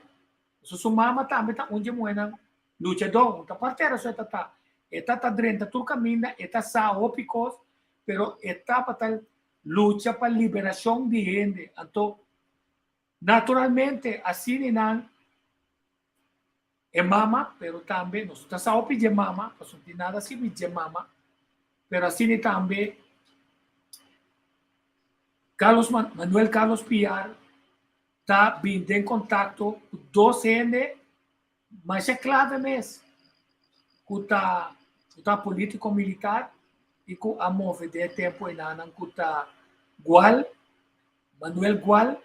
sumama também ta onde moena luchador, ta parteira só ta ta drenta tu caminha eta sa opicos, pero etapa tal lucha para liberação de gente. Anto naturalmente assim não é mama, pero também nós está só pedir mama, não tem nada assim pedir mama, pero assim também Manuel Carlos Piar está vindo em contato com 2 gente, mas é clave mesmo, com o político militar e com a move de tempo em Anang, com o Gual, Manuel Gual,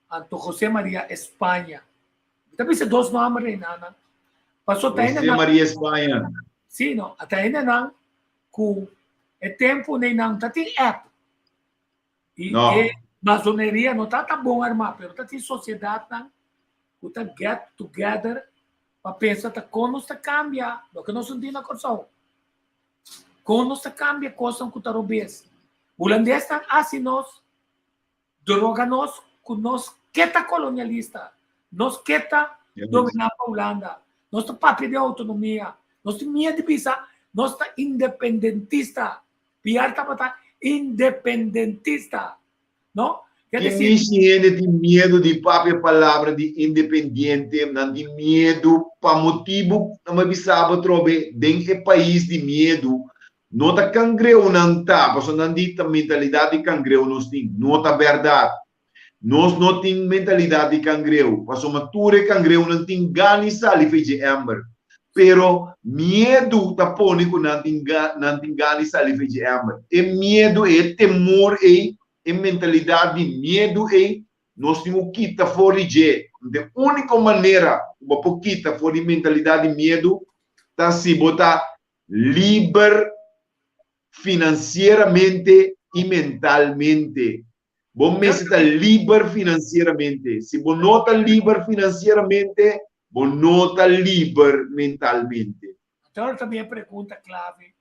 Anto José María Espanha. Também se 2 nomes em Anang. José María Espanha. Sim, não. Até ainda não. Com o tempo nem não tá tem app. E masoneria não tá bom armar, pero tá tem sociedade não. Com tá get together para pensar tá como está cambia, do que nós não na corção. Como está cambia coisa com tarobes. Holandês tá assim nós droga nós com nós que tá colonialista, nós que tá dominar a Holanda. Nós estamos para pedir autonomia. Nós temos medo de pensar. Nós estamos independentista. Piar está para independentista. Não? Quer dizer... Quem tem medo de a palavra de independente, não tem medo para motivo, não me bisaba trobe, dentro do país de medo. Não está cangreu, não está. Porque não tem mentalidade de cangreu, nós temos. Não está verdade. Nós não temos mentalidade de cangreu. Porque uma ture cangreu não tem ganas ali de amber. Pero medo está pônico não tem ganas ali de amber. E medo é temor e mentalidade de medo é nós temos que quitar fora de. A única maneira para quitar fora de mentalidade de medo está se botar livre financeiramente e mentalmente. Bom mês está livre financeiramente. Se você não está livre financeiramente, você não está livre mentalmente. Então, também a pergunta clave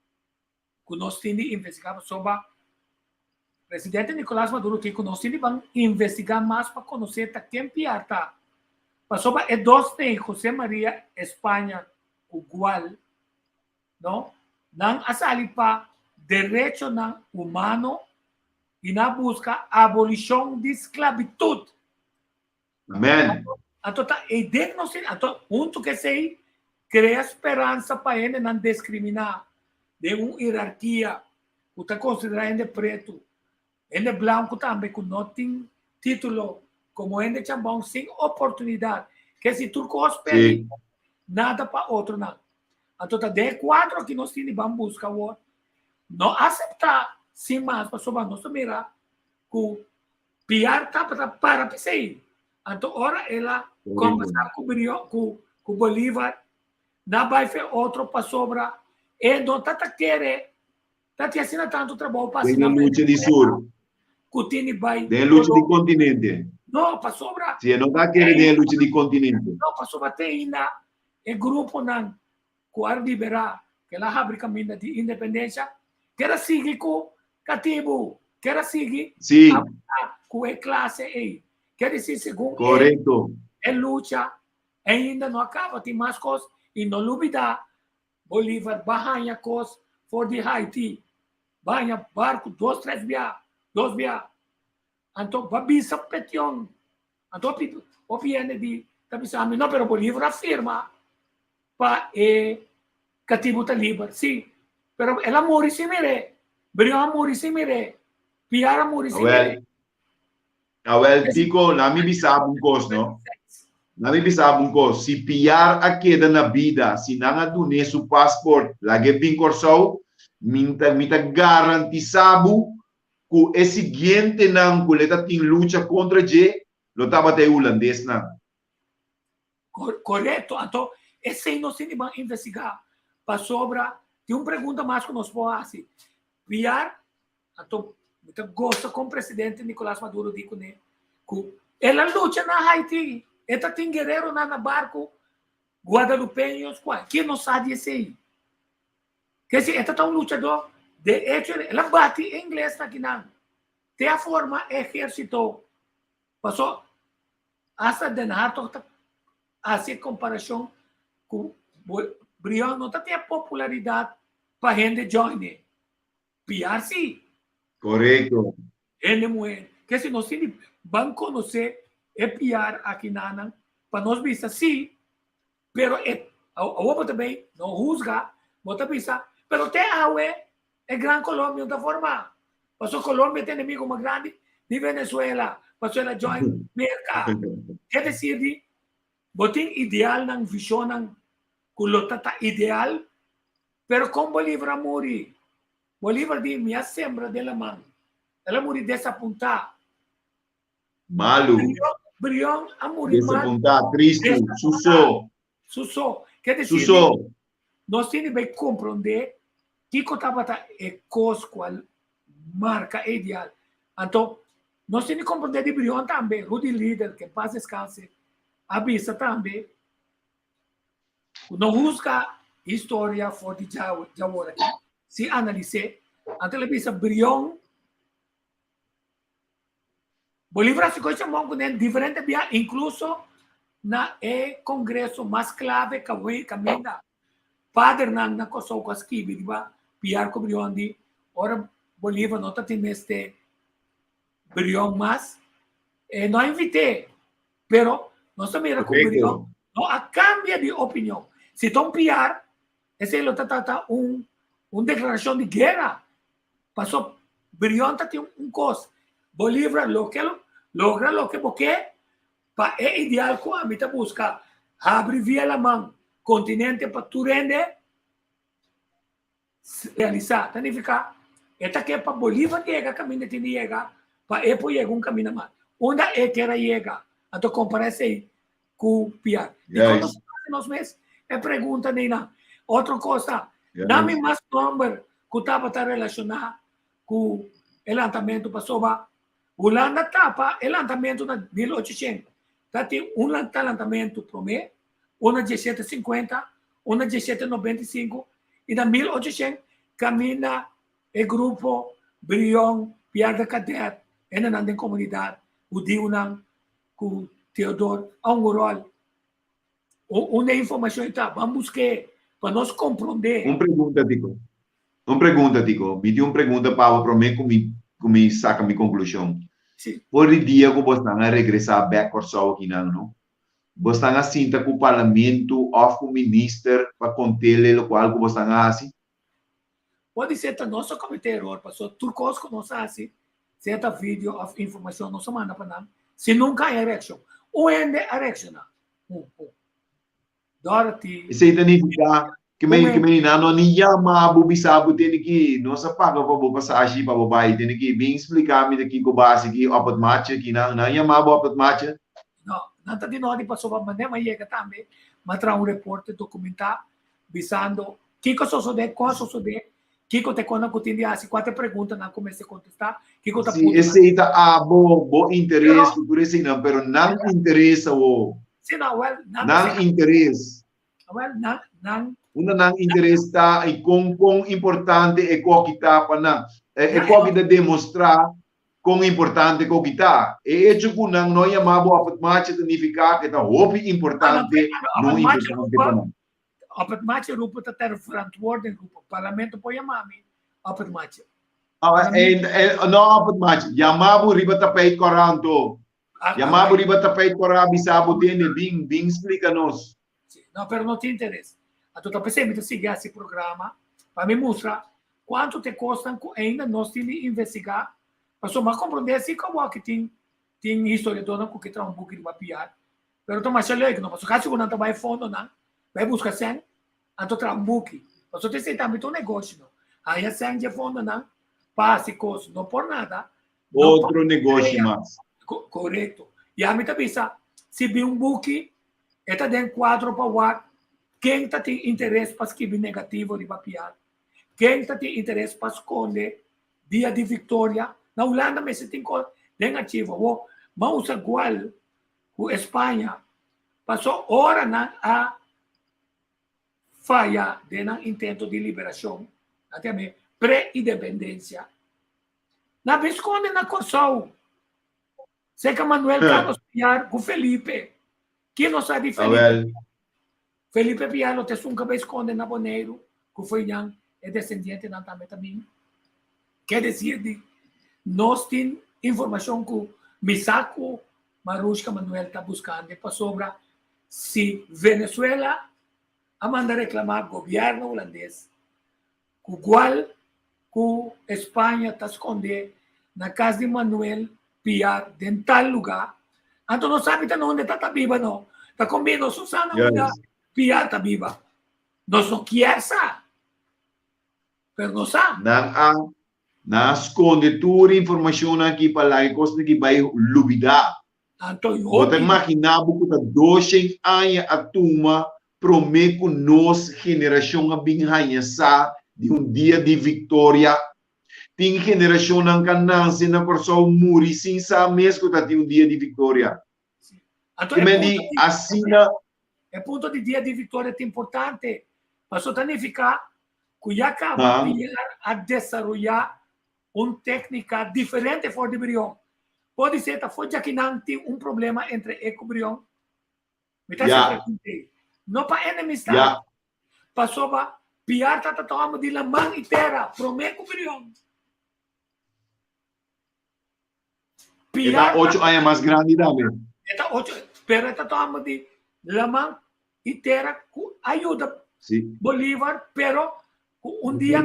que nós temos que investigar sobre o presidente Nicolás Maduro, que nós temos que investigar mais para conhecer quem está. Sobre o 2 de José María Espanha, o Gual, não asali para direito humano e na busca abolição de esclavitud. Amém. Então, junto que sei, cria esperança para ele não discriminar de uma hierarquia que está considerado ele preto, ele branco também, que não tem título, como ele chambão, sem oportunidade. Que se tu cospere, nada para outro não. Então, de 4 que nós temos, vamos buscar o não aceitar, sim, mas para sobre nós mirar que piar tá para pensar. Então, ora ela conversar com o Bolívar, não vai fazer outro para sobra, e não está querendo, está te assinando tanto trabalho para assinar. Tem luta de sul. Tem luta de continente. Não, para sobra. Se não está querendo luta de continente. Não, para sobra tem ainda o grupo não, que a liberar, que ela abre caminho de independência, quer seguir com cativo, quer seguir com a classe E. Quer dizer, segundo correto. Ele luta, ainda não acaba, tem mais coisas, e não olvidar, Bolívar barranha coisas, for de Haiti, banha barco, 2 via. Então, babisa petião. Então, o piano de, não, pero Bolívar afirma, para cativo está livre, sim, pero ela morre sem mere, Brian morre sem mere, Piara morre sem mere. Awel, Tico, nami bisab un cos, no? Nami bisab un cos. Si Piar a queda na vida, si nanga dune su passport, lagi bin corso, minta garantisabu, ku e siguiente nang kuleta tin lucha contra je, lo taba te holandês na. Correto. Então, esse aí nós temos que investigar. Para sobra, tem uma pergunta mais que nós podemos fazer. Piar, então, gosta com o presidente Nicolás Maduro dico né que ela luta na Haiti, ela tem guerreiro na barco guadalupeños, que não sabe esse aí, Kasi ito taong luchador, de hecho, la bati inglés na kinang. Te a forma ejército. Pasó hasta de harto hace comparación con Brión, no tenía popularidad para gente join. PR sí. Correcto. Ele muere. Que si no se van a conocer el PR aquí nanan, para nos visa sí, pero vos también no juzga, vos te visa, pero te awe el Gran Colombia de forma. Pasó Colombia tiene enemigo más grande de Venezuela. Pasó la join mercado. Es decir, botín ideal nan visionan kulotata ideal, pero con Bolívar muri. Bolívar di minha sembra de la mano. Ela muri dessa punta. Malu. Brión a muri dessa punta, triste, suso. Quer dizer, nós temos que compreender que estava a coisa qual marca ideal. Então, nós temos que compreender de Brión também, Rudy Líder, que paz descanse, avisa também. Não busca história for de Jawara. Se analise, a televisão Brión, Bolívar se coisa muito diferente, incluso na congresso mais clave que caminha. Padre na coisa com as que viva, Pierre Brión de, ora Bolívar não tem este Brión mais, não invitei, pero nós também com Brión, não a cambia de opinião. Se estão piar, esse é uma declaração de guerra. Passou, Brión tem coisa. Bolívar logra lo que quer, para é ideal com a mita busca. Abre via la mão, continente para tu rende, realizar. Significa, esta que para Bolívar chega, caminho tem chega, para ele chegar caminho mais. Onde é que era chega? Então, compara-se com o Piar. E quando nós meses, pergunta, Nina, outra coisa, dá-me mais número que estava relacionado com o levantamento para soba. O Holanda tapa o levantamento na 1800. Tem levantamento para mim, uma 1750, uma 1795, e na 1800 caminha o grupo Brión, Piar de Cadet, e na comunidade, o Diunan, com Teodoro, a rol. Uma informação está, vamos buscar, para nós compreender. Uma pergunta, Tico. Me deu uma pergunta para mim, como saca minha conclusão. Por dia que você está a regressar back or so aqui, não? Você está a cinta com o parlamento, ou com o ministro, para conter o qual você está a assim? Pode ser que nosso comitê error, passou tudo coisa que nós assim, certa vídeo, informação, não se manda para nada. Se nunca há erection, ou ainda erection. Dorothy. Isso significa que menina não chama a bubisabu tem que não se paga para o passagem para o pai tem que bem explicar me daqui com base que opat match aqui não chama a opat match. Não tá de nada passou para mandar mas chega também matra repórter documentar visando que coisa sucede qual sucede que te quando que tem assim quatro perguntas não comece a contestar que tá sim esse está a bo interesse por isso não pero não interessa o sim não interesse não una nang interesse está e quão importante é o que está para o que demonstrar quão importante é o que está e hecho que não chamava a match significa que está muito importante não importante para não a match grupo está ter verantwoording grupo parlamento pode chamar a match não a match chamava riba tapete coranto chamava riba tapete coranto bisabo tem bem explica-nos não pero não tem interesse. A tua pessoa seguir esse programa para me mostrar quanto te custa ainda nós temos que investigar para só compreender assim como que tem historiador que traz book de mapear pero toma chale que não passou caso não vai fundo não vai buscar sem então traz book para só ter também um negócio não aí sem de fundo não passe coisa não por nada outro negócio mais correto e a mim também se vi book está dentro quadro para o quem tem interesse para escrever negativo de mapear? Quem tem interesse para esconder dia de vitória? Na Holanda, mas se tem negativo. Vamos usar igual com a Espanha. Passou hora a falha de intento de liberação até pré-independência. Na Visconde na Corsol, seca Manuel Carlos Piar com Felipe, que não sabe de Felipe. Felipe Piar, o Tessunca Visconde na Boneiro, que foi é descendente da também. Quer dizer, nós temos informação que Misaco Marushka Manuel está buscando para sobra se Venezuela a manda reclamar governo holandês, igual que Espanha está escondendo na casa de Manuel Piar, em tal lugar. Então não sabe onde está viva, não. Está comigo, Susana, onde Piar está viva. Nós não queremos saber. Mas não sabe. Na esconde toda a informação aqui para lá, que coisa que vai lubidar. Você imagina que 200 anos a turma promete que nossa geração a bem de um dia de vitória. Tem geração não can nascer na corção muri sem saber mesmo que tem um dia de vitória. É ponto de dia de vitória é importante. Mas só significa que já acaba a desenvolver uma técnica diferente for de Brion. Pode ser que foi já que não tem um problema entre Eco e Brion. Não para enemistade. Passou para Piar está tomando de la mão inteira. Prometo Brion. Piar 8 anos mais grande também. Está 8, pero está tomando de la mão inteira com ajuda Bolívar, pero um dia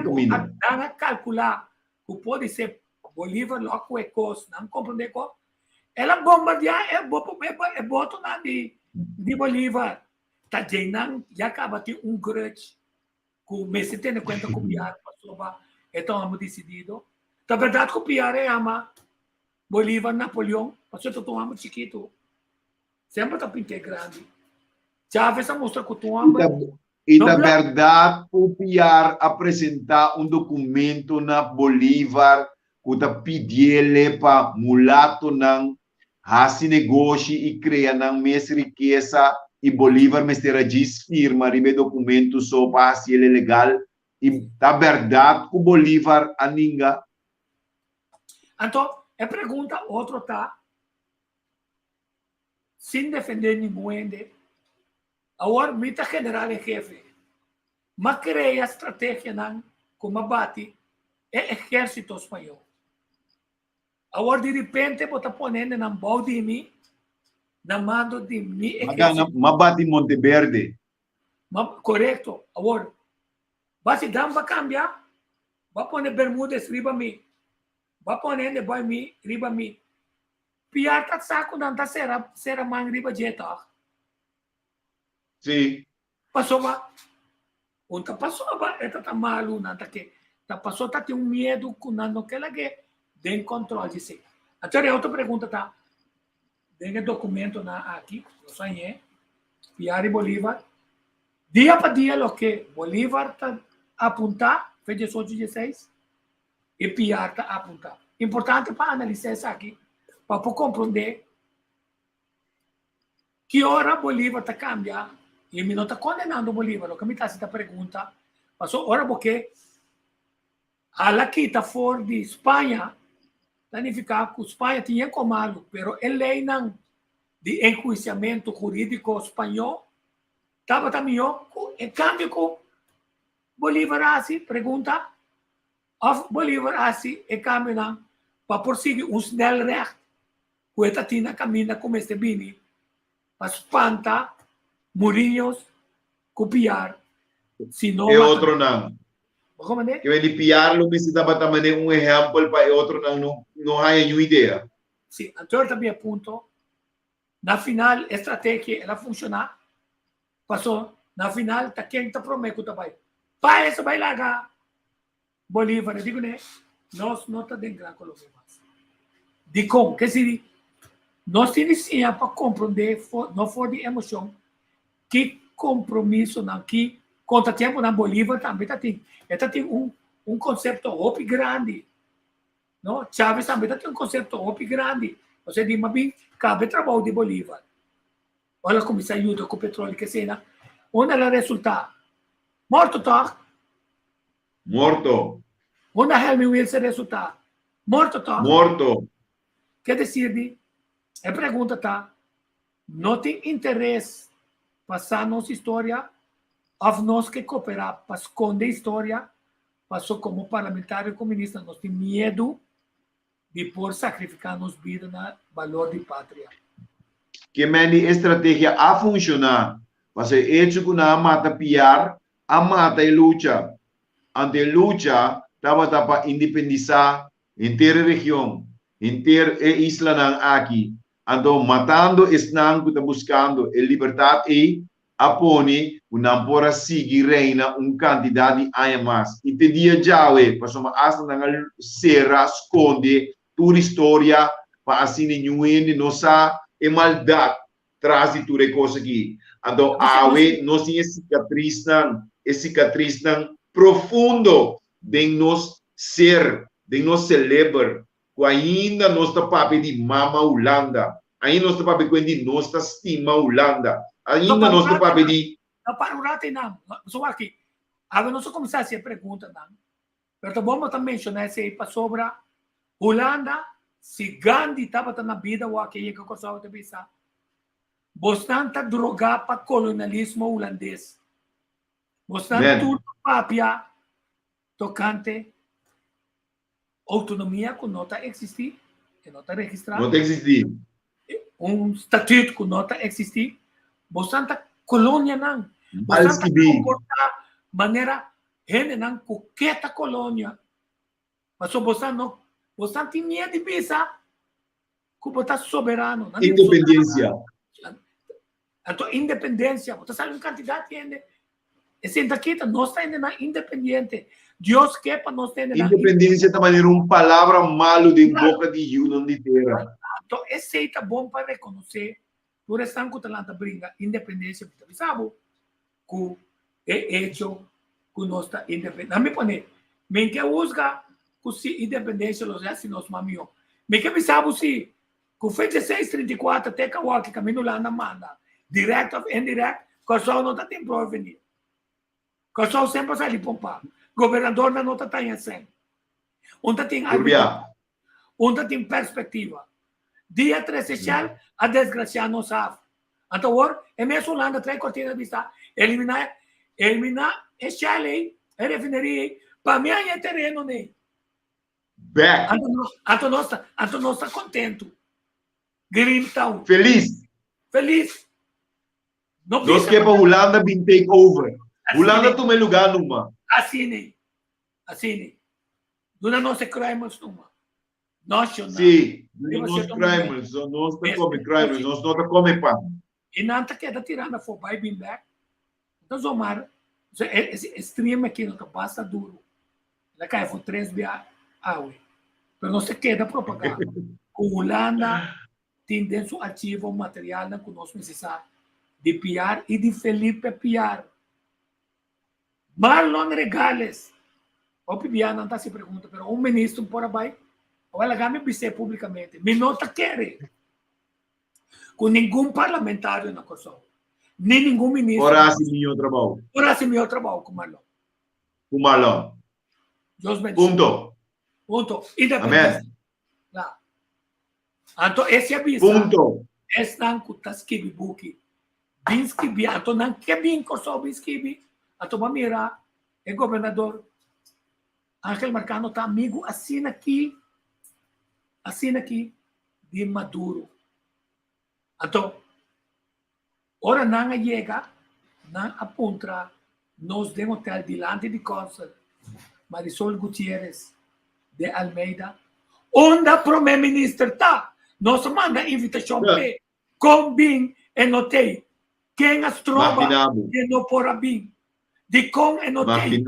a calcular que pode ser Bolívar logo é coisa, não compreende como ela bombardear é boto na de Bolívar, tá não já acaba de grudge que me se tem em conta que o Piar passou então hemos decidido, tá verdade que o Piar ama Bolívar, Napoleão, passou que tu ama chiquito, sempre tá pinte grande, Chávez mostra que tu ama. E na verdade, o Piar apresentar um documento na Bolívar que está pedindo para mulato não fazer negócio e criar não mais riqueza e Bolívar mestra diz firma ribe documento só para se ele legal e na verdade o Bolívar a ninguém. Então, a pergunta outro tá sem defender ninguém agora mita general em jefe mas cria estratégia não como bate é exército espanhol. Agora, de repente, você está ponendo na mão de mim, na mão de mim. Mas bate Monteverde. Correto. Agora, vai dar cambiar, vai poner Bermudas riba mim, vai poner depois mim riba mim. Piar tá saco não tá será mão riba jeta. Sim. Passou ba, onde passou ba, tá malu não tá que, tá passou tá tem medo com não que lá que tem controle de si. Agora, outra pergunta tá, tem documento aqui, eu sonhei, Piar e Bolívar, dia para dia, o que Bolívar está apontar, fez 18 e 16, e Piar está apontar. Importante para analisar isso aqui, para compreender que hora Bolívar está cambiando, e ele não está condenando Bolívar, o que me está essa pergunta, passou hora porque a que está fora de Espanha, significa que a Espanha tinha comando, mas a lei não de enjuiciamento jurídico espanhol estava também em cambio com Bolívar assim, pergunta, Bolívar assim, em cambio não, para prosseguir um snel recht, que esta tina camina como este bini, para espantar Murinhos, copiar, se não... E outro não. Como é? Que ele piar-lo, mas estava também exemplo para outro não há nenhuma ideia. Sim, então também ponto. Na final, a estratégia ela funciona. Passou, na final, tá quem está prometido também. Para isso vai largar Bolívar. Eu digo, né? Nós não estamos dentro da Colômbia mais. De como? Que se nós iniciamos para compreender, não for de emoção, que compromisso não, que contratempo na Bolívar também tem. Ela tem um conceito OP grande. Não? Chávez também tem um conceito OP grande. Você diz, mas bem, cabe trabalho de Bolívar. Olha como isso ajuda com o petróleo que cena. Onde ela resulta? Morto tá. Morto. Una Helmi Wilson resulta. Morto, tá? Morto. Quer dizer, a pergunta tá, não tem interesse passar nossa história, ou nós que cooperar para esconder a história, passou como parlamentar comunista, nós temos medo de por sacrificar nossa vida no valor de pátria. Que meni estratégia a funcionar, mas é hecho que na mata piar, a mata e luta. Ante luta, estava para independizar inteira região, inteira isla nan aqui. Ando matando esnan que está buscando a liberdade e apone não pora seguir reina candidato a mais. E te dia já passou hasta na serra esconde toda história para assim nenhum não sa e maldade traz de tudo coisa aqui. Ando awe nós tinha cicatriz profundo de nos ser, de nos celebrar, que ainda nós está papel de mama Holanda, ainda nós está papel de nós está estima Holanda, ainda nós está papel de... Não para o rato não, só aqui, agora nós começar a pergunta não, mas vamos também mencionar se para sobre Holanda, se Gandhi estava na vida ou aqui que eu gostava de pensar, bastante droga para colonialismo holandês, bastante tudo papia tocante autonomia que não está existir, que não está registrado. Não existir. Estatuto que não está existir. Bastante colônia não. Bastante comportar maneira gente não coqueta colônia. Mas bastante medo de pensar que está soberano. Independência. Então, independência. Você sabe uma quantidade de gente. Esse daqui não está ainda independente. Deus quer para nós ter independência também uma palavra malo de boca de União de terra. Então, esse é bom para reconhecer por essa que talanta brinca independência, sabe? Que é hecho que nós está independente. A mim pone, me que usa que se independência los já se nos mamiou. Me que sabe se que foi 1634 até que caminho lá na manda, direct ou indirect, que só não tem para venir. Que só sempre sai de pompar. Governador não está assim. Onde tem perspectiva. Dia 13 a desgraça não sabe. Então, é mesmo Holanda, 3 cortinas de vista, eliminar essa lei, a refineria, para mim é terreno, né? Então, nós estamos contentos. Greentown. Feliz. Nós que para Holanda bin take over. Holanda toma lugar numa. Assim. Dona nossa crimes numa. Nacional. Sim, nós crimes, nós não come crimes, nós não come pão. E não está queda tirando for by being back. Então, Zomar, esse extremo aqui não basta duro. Ela cai por 3 dias, mas não se queda propaganda. O Holanda tem dentro do arquivo material que nós precisamos de Piar e de Felipe Piar. Marlon Regales. O Piar não está se pergunta, mas um ministro por aí, ou ela vai me dizer publicamente, me nota quer. Com nenhum parlamentário na Kosovo, nem nenhum ministro. Ora se meu trabalho. Com Marlon. Com Marlon. Ponto. Independência. Então, esse aviso. Ponto. Esse não está escrito book. Binsky, então não quer bem Kosovo Binsky. Então, vamos mirar. O governador Ángel Marcano está amigo assim aqui, de Maduro. Então, ora não chega, não aponta, nos de hotel delante de Consul Marisol Gutierrez de Almeida, onde o primeiro-ministro está, nos manda invitação com bem e notei, quem as trova e não porá bem, de com e notei.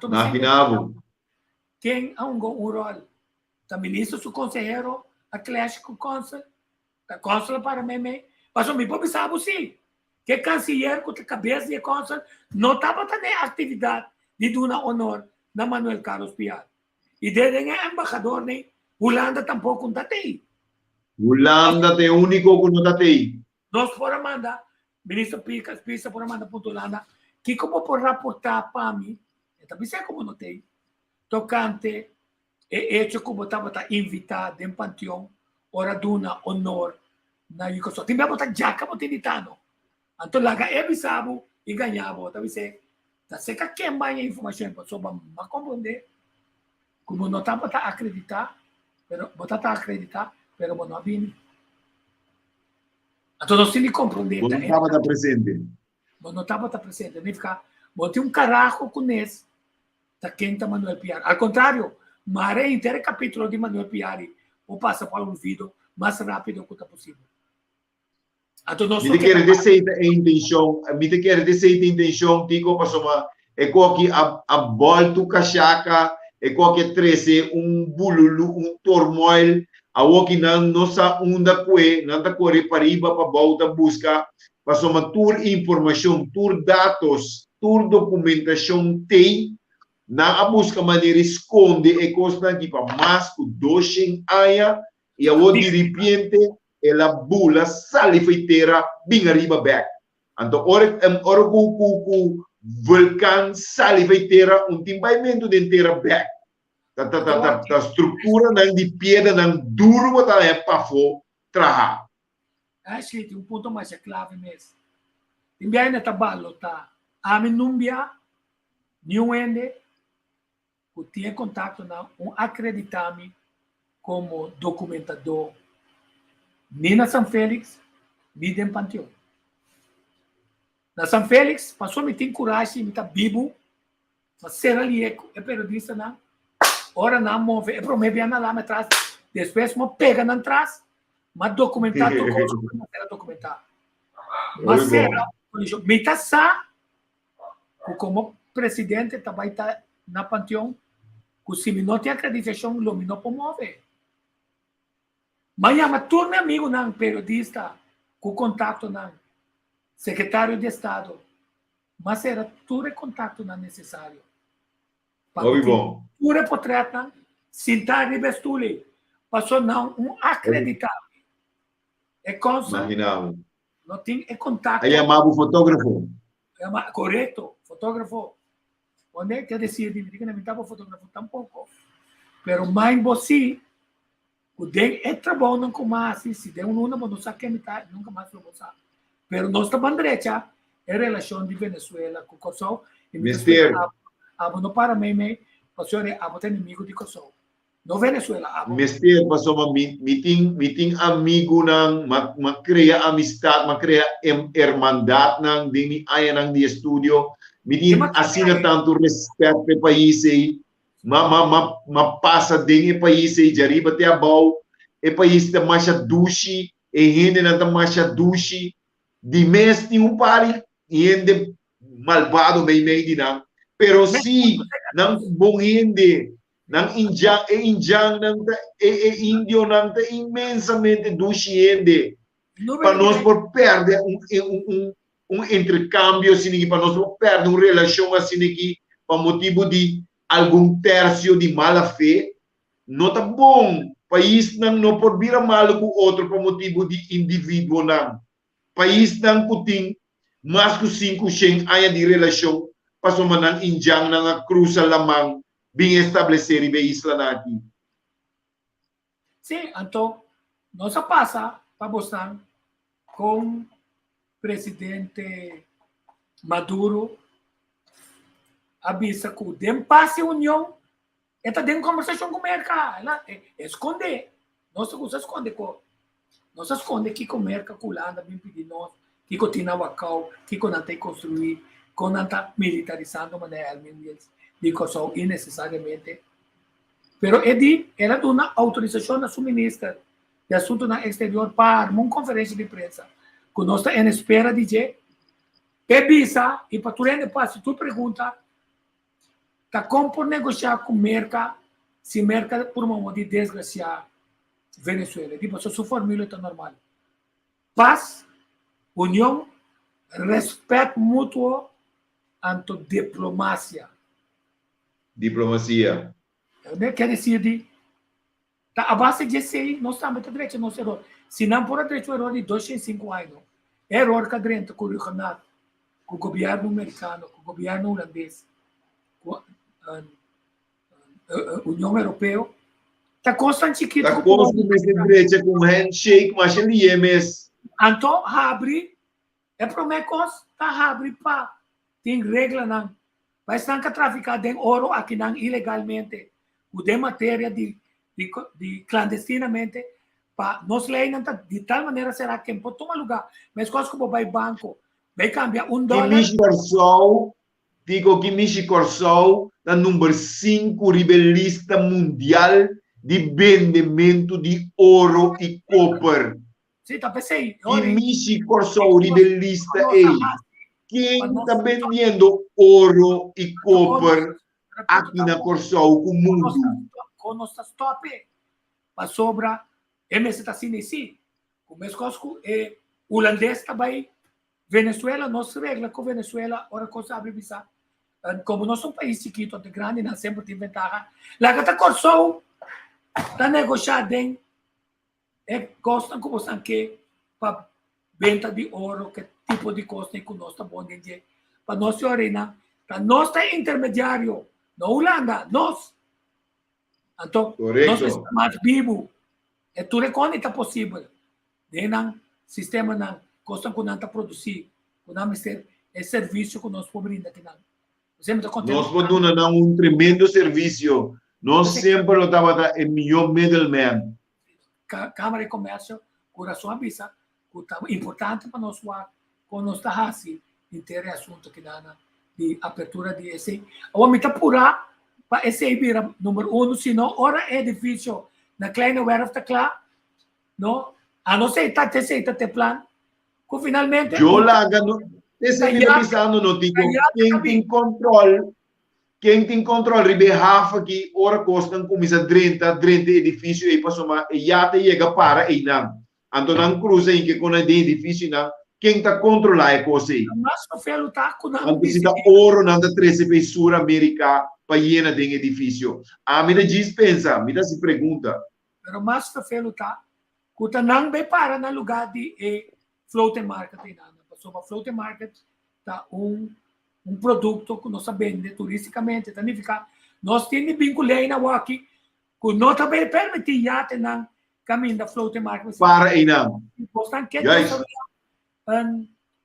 Imaginavo. Quem há um rol? O ministro, o conselheiro, a classe com o consul, a consul para mim, mas o meu sabe sim, que o canceler com a cabeça de consul não estava tendo atividade de dar honor na Manuel Carlos Piar. E desde o embaixador, né, Holanda tampouco não tem. Holanda é o único que não tem. Nós fora mandar, ministro Pisa por mandar para Holanda, que como por rapportar para mim, também sei como notei, tocante e hecho como estava invitado em panteão, ora duna honor na Yugoslávia. Timbe botar jaca botar ditano. Então laga é bisabo e ganhava, também sei. Tá seca quem vai a informação para sobre ma compreender como não estava a acreditar, pero botar a acreditar, pero não havia. Então não se lhe compreender. Não estava presente. Não estava presente. Nem ficar, botei carajo com esse. Da quinta Manuel Piari. Al contrário, maré inteiro capítulo de Manuel Piari ou passa para o ouvido mais rápido que possível. Me quer dizer a intenção, Tico, para somar é que a volta cachaca, é que trece bululu, turmoil, a que não sa onda que não corre para riba para volta buscar, para somar tur informação, tur dados, tur documentação tem. Na busca maneira esconde e costa que para mais que 200 anos e a de repente ela bula sale feiteira bem arriba back. Então ora o vulcão sale feiteira timbamento de inteira back. A estrutura não de pedra não duro tá é para fo traha. Acho que tem ponto mais clave mesmo. Timbia na tabalo tá. A minumbia new ende eu tinha contato com acreditar-me como documentador nem na São Félix, nem em Panteão. Na São Félix, passou me tem coragem, me tá vivo, mas ser ali é periodista, não. Ora não move, é para me ver lá atrás, depois me pega na trás, mas documentar tudo como era documentar. Mas será, me tá sá, como presidente também tá na Panteão, que se não tem acreditação, não me promove. Mas é turma amigo, não, periodista, com contato, não, secretário de Estado. Mas era tudo contato não necessário. Tudo é portreto, não, sentar e vestule. Passou não, acreditar. É coisa. Imaginava. Não tem contato. Aí chamava o fotógrafo. Correto, fotógrafo. Onde quer dizer, que não estava fotógrafo tampouco. Pero mais você, o den é trabalho não como assim, se der uma não sabe que metade nunca mais vou usar. Pero nossa bandeira é relação de Venezuela com Kosovo e Venezuela. Não para mim, passou a inimigo de Kosovo. No Venezuela. Mister, passou meeting amigo nang cria amistad, cria hermandad nang dini aya nang di studio. Meeting assina tanto respeito pe país passa ding e país jariba te abau e país te masha dushi e hende na te masha dushi di mes ti pari hende malvado bem di nang pero si nang bong hende nang injang nang indio nang te imensamente dushi hende para nós por perder intercâmbio assim para nós perder uma relação assim que por motivo de algum terço de mala fé não tá bom país não por vir mal com outro por motivo de indivíduo não país não putin mais que 500 anos de relação passou manang injang na cruza lamang bem estabelecer e bem isla aqui. Sim, então nós passa para mostrar com presidente Maduro avisa que o passe a União está dentro de conversação com o mercado. Ela esconde. Nós se esconde. Nós esconde que o mercado culanda vem pedir nós, que continua Wacau, que não tem construir, que não está militarizando maneiramente de Kosovo innecessariamente. Pero ela dá uma autorização a sua ministra de Assuntos Exterior para uma conferência de imprensa. Que nós estamos em espera de dizer, visa, e para tu render se tu pergunta, tá como por negociar com o mercado, se o mercado por uma modo de desgraçar Venezuela. Tipo, sua formula está normal. Paz, união, respeito mútuo, anto diplomacia. Diplomacia. Quer dizer, a base de sei, nós estamos direito, nós erro. Se não por direito erro de 205 anos, erro que direito com o Renato, com o governo americano, com o governo holandês, com a União Europeia, está constante Está constante com handshake, mas ele é mesmo. Então, abre, é para mim que está abre para tem regra não, vai estar que traficar de ouro aqui não ilegalmente, o de matéria de clandestinamente, para nós lei não de tal maneira será que pode tomar lugar, mas coisa que vai banco, vai cambiar $1. Michi Corsou, digo que Michi Corsou é número 5 rebelista mundial de vendimento de ouro e copper. Sim, tá pensei. E Michi Corsou rebelista é quem está vendendo ouro e copper aqui na Corsou, o mundo. Com nossa stop, para sobra, MS está assim nesse, o mesmo é holandês também, Venezuela, nossa regra com Venezuela, ora coisa abre visa, como nós somos um país chiquito, de grande, nós sempre tem ventaja. Lá que a Corsou está negociando, gostam como são que para venda de ouro, que tipo de costa que nós está bom de para nós orina, para nós está intermediário, na Holanda, nós. Então, nós estamos mais vivos. É tudo que está possível. Dentro sistema não costa que não está produzir, que não é serviço que nós podemos brindar aqui não. Nós podemos dar um tremendo serviço. Nós sempre lo estamos em melhor middleman. Câmara de Comércio, coração avisa, que é importante para nós quando nós está assim, inteiro assunto que dá de abertura de esse. Vamos apurar para esse vira número 1, senão ora é difícil. Na kleine werf está claro, não? A não ser que você tem plano, que finalmente. Eu lá, esse me pensando no digo, quem tem controle, ribe Rafa que ora costam começa 30 edifícios e passou uma e já te chega para e não. Então não cruza em que quando é edifício não, quem está controlando é coisa. Mas o felo tá com não. Então se dá ouro não da 13 pessoas América para llena de edifício. A mim diz pensa, me dá se pergunta. Pero mas o felo tá, que não vai para no lugar de floating market não. Passou a floating market tá produto que nós vendemos turisticamente, significa nós temos vinculei na aqui que nós também permitimos já ter caminho da floating market. Para aí não. Portanto, que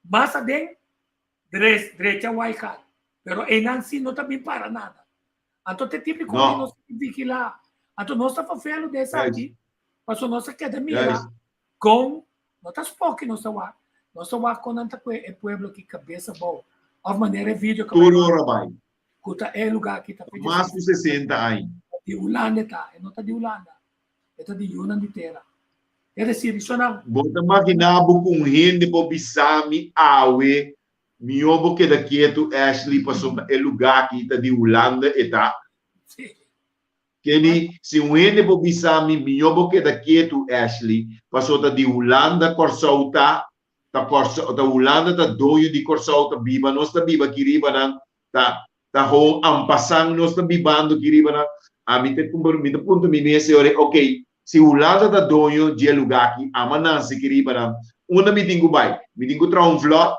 mas adem direita Waika, pero aí não se não também para nada. Então tem tipo que nós vigilar. Então nós estamos fazendo dessa aqui, passou nossa academia com notas pouco nós estamos com o pueblo que cabeça boa. A maneira vídeo que vai. É lugar que está mais de 60 anos. De Holanda tá, não está de Holanda, está de Yunnan de terra. É dizer, isso não. Bota imaginar com gente para bisami awe, miobo que daqui Ashley passou é lugar que está de Holanda e tá. Que se um gente para bisami miobo que daqui Ashley passou de Holanda Corsou tá Holanda tá doio de Corsou tá biba nós tá biba que riba não tá ho ampasang nós tá bibando que riba não a mim te ponto me nesse hora ok se Holanda tá doio de lugar aqui amanhã se que riba não uma me dingo vai me dingo tra um vlot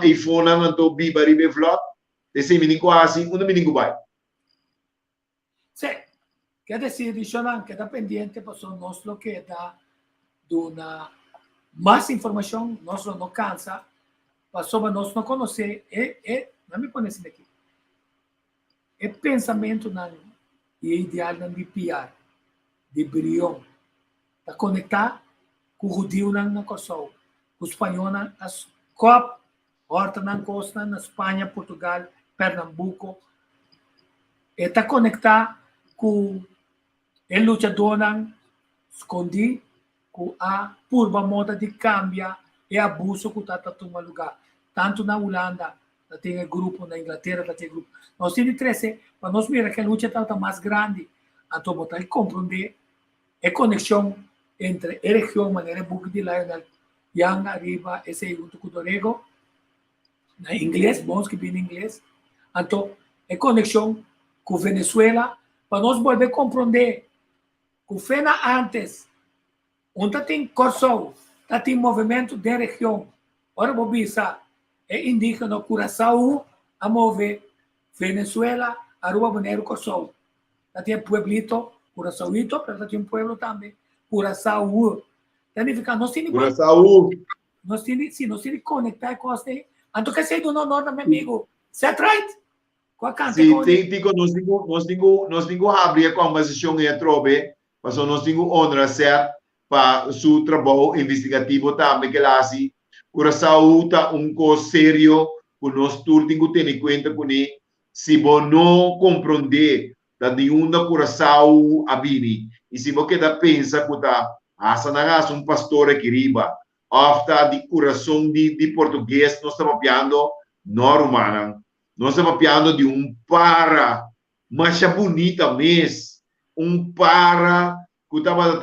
e fone não tô biba ribe vlot esse me dingo assim uma me dingo vai sim quer dizer isso não que tá pendente passou nós lo que dá dona mais informação, nós não cansa, sobre nós não conhecer, não me conhece daqui. É pensamento e ideal de PR, de brilhão, de conectar com o judeu na Kosovo, com o espanhol nas COP, horta na costa, na Espanha, Portugal, Pernambuco, e de conectar com o lutador escondido, com a purba moda de cambia e abuso que está tomando lugar. Tanto na Holanda, tem grupo, na Inglaterra, tem grupo. Nós temos 13, para nós ver que a luta está mais grande. Então, botar e compreender a conexão entre a região, maneira book de Lionel, Yang arriba, esse junto com o Dorego, na inglês, bons que vêm em inglês. Então, a conexão com Venezuela, para nós poder compreender que o FENA antes, onde tem Kosovo, tem movimento da região. Ora, vou pensar, indígena Curaçao, a mover Venezuela, Aruba, Bonaire, Corsou. Tem pueblito, Curaçaoito, pero tem pueblo também, Curaçao. Significa, nós temos Curaçao. Nós temos que conectar com as aí. Anto que sei do nome, meu amigo. Set right? Sim, nós temos abrir a conversação e a trobe, mas nós temos honra ser para o trabalho investigativo também que lá se Curaçao tá coisa sério, que nós todos temos que ter em conta com ele. Se você não compreender da de onde Curaçao abiri, e se você quer pensar que tá asa pastor aqui riba, afta de coração de português, nós estamos falando normal. Nós estamos falando de para, mas é bonita mesmo, para que estava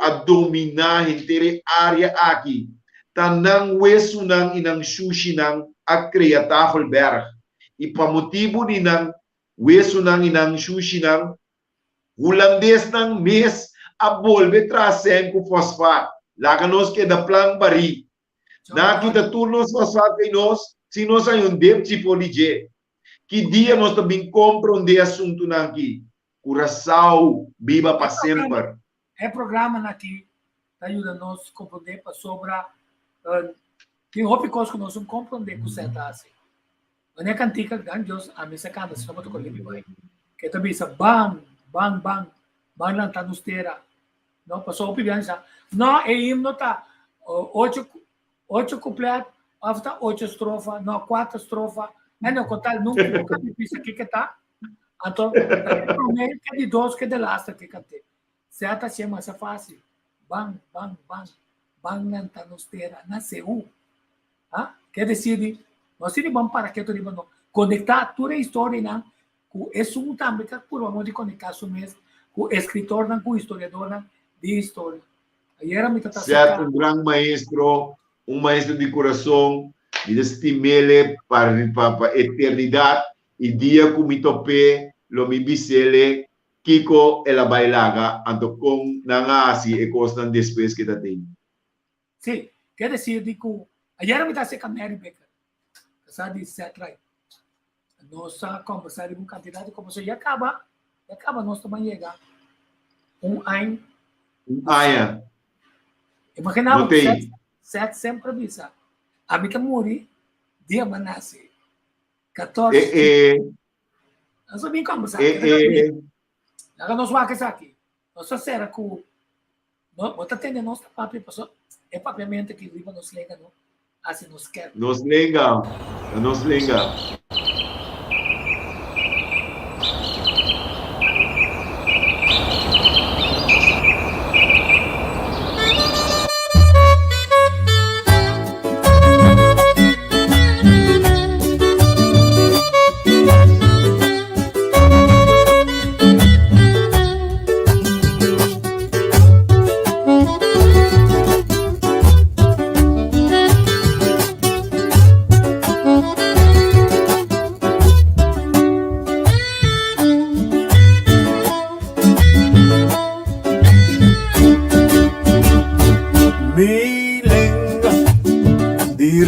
a dominar a inteira área aqui. Tanang wesu nang inang sushi nang a criar Tafelberg. E para motivo de nang wesu nang inang sushi nang holandês nang mes a volver trazer com fosfato. Lá nós que da plan bari. Na kita turnos fosfato que nós, se nós hay tipo de que dia nós também compreender assunto aqui. Curaçao viva para sempre. É programa aqui ajuda nós a compreender para sobre tem roupa coisa que nós não compreender com certa assim. Não é cantica ganhos a missa canta se não to colher vai. Que também sa bang lang tá nos terra. Não passou piança. Não é himno tá 8 completo, after 8 estrofa, não 4 estrofa. Não contar nunca me pisa que tá. Então, primeiro que de 2 que de last que cante. Certa chama essa fácil. Bang lang tá nos terra, nasceu. Ah? Quer dizer, nós vamos para que tu não conectar toda a história não com esse também que por amor de conectar isso mesmo com o escritor não com o historiador de história. Aí era muito certo, grande maestro, maestro de coração, e destimele para a eternidade, e dia que me topé, lo me bisele, Kiko ela bailaga, ando com nangasi e costan depois que tá tem. Sim, quer dizer, digo, aí era muito assim com a Mary Becker, sabe, etc. Nossa conversar com candidato como se já acaba nós também chegar ano. Imaginava que sete sempre avisa. A mim que morri, dia nasce. 14. Nós vamos conversar. Agora nós vamos aqui. Nós será que nós tendo nosso papel, é papiamento que viva nos lega, não? Assim nos quer. Nos lega.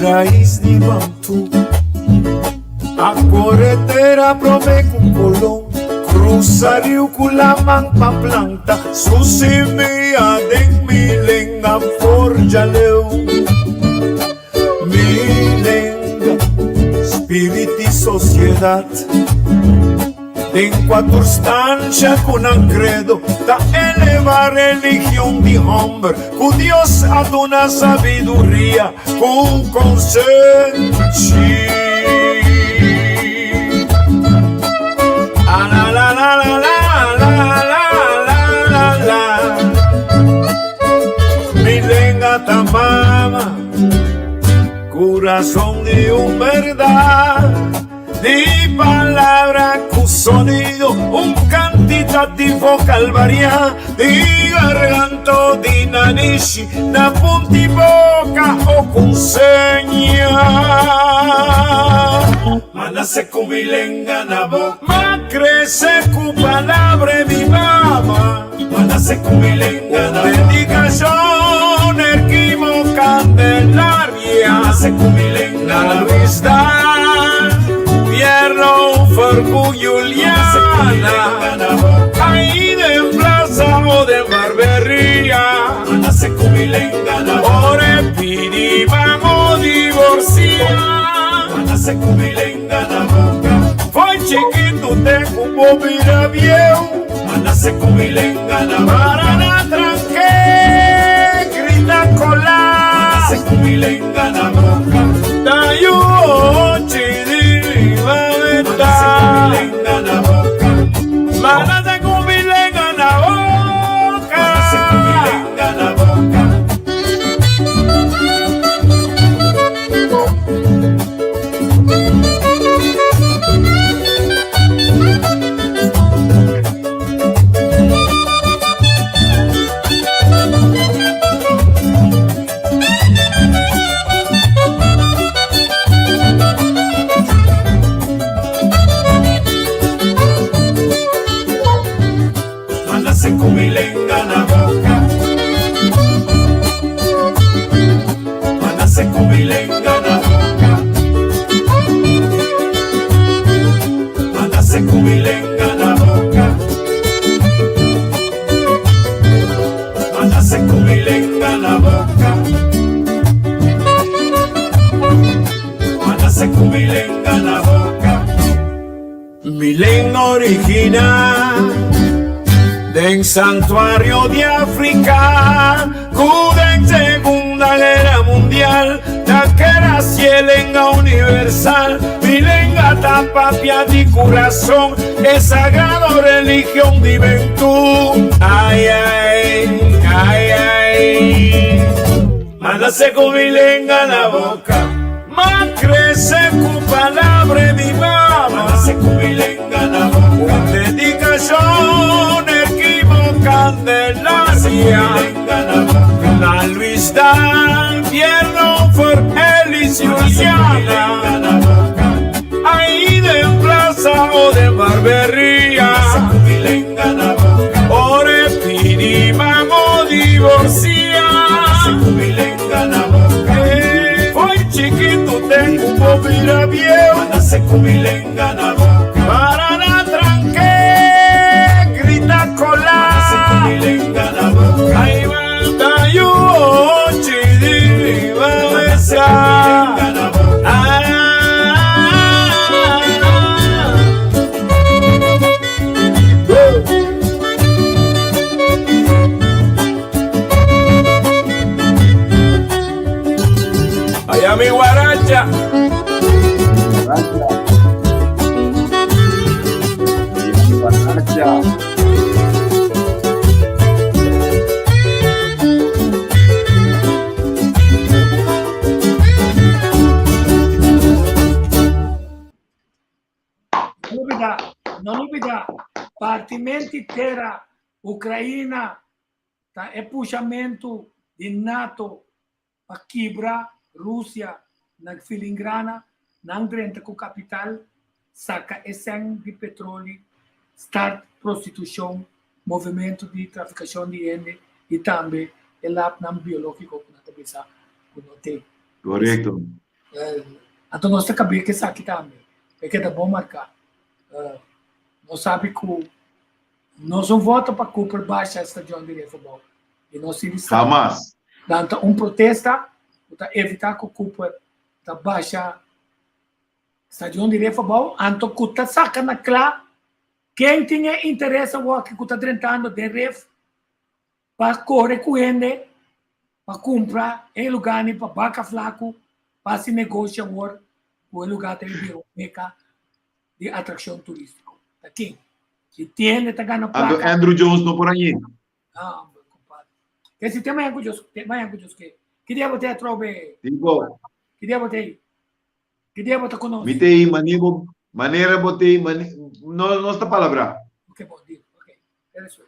Raiz de Bantu, a corretera prove com colom, cruza rio culamang pa planta, susimia den milenga forjaleu, milenga, espírito e sociedade. En quattro stanze con un credo da elevar religión de hombre, con Dios ad una sabiduría, con consentir. La la la la la la la la la. Milenga tamama, corazón de un verdad. Di palabra con sonido, un cantitativo calvaria, di garganto, di narici, da punti boca o con segna. Ma nace con milenga na boca, ma crece con palabra mi mamá. Ma nace con milenga na predicación, equivoca candelaria, nace con milenga. Na Luis Dan, Pierro, Farcu, Juliana, ahí de plaza o de barbería, ore pidi, vamos divorciar, foi chiquito, tengo un bobira viejo, para la tranque, grita cola, tayo, chidi, mameta, mana se cumilenga na boca, Milenga original del santuario de África, cuda en Segunda Guerra Mundial, taquera cielenga universal, milenga tapapia di corazón, es sagrado religión de juventud. Ay, ay, ay, ay, mándase con milenga la boca, más crece con palabra mi mamá, con milenga la boca, dedicación Candelaria, la Luis Dan, Pierno, For Elis, Juliana, ahí de plaza o de barbería, ore pidi, vamos divorciar, hoy chiquito tengo un bobira viejo, para la tranque, grita cola, ahí va yo, chidi, va esa. Allá mi guaracha. Non ubida, partimenti terra, Ucraina, e puxamento di NATO, a Kibra, Rússia, na Filingrana, na drenta com capital, saca essência de petróleo, start prostituição, movimento de traficação de gente e também o lado biológico que nós pensamos que não tem. Correto. Então nós temos que saber também, é que é bom marcar. Nós sabemos que nós não votamos para Cooper baixar a estação de futebol. E nós Jamás. Então, protesta para evitar que o Cooper baixe a estação de futebol. Então, que está sacando claro quem tinha interesse ou que está tentando de ref para correr com ele, para comprar em lugar para vaca flaco, para se negociar o lugar de meca de atração turística. Aqui, se tem, está ganhando placa. Andrew Jones não por aí. Ah, compadre. Que se tem mais angústias que dia você trove? Digo. Que dia você conosco? Mitei maneira botei não está palavra. Ok, bom dia. Ok, é isso.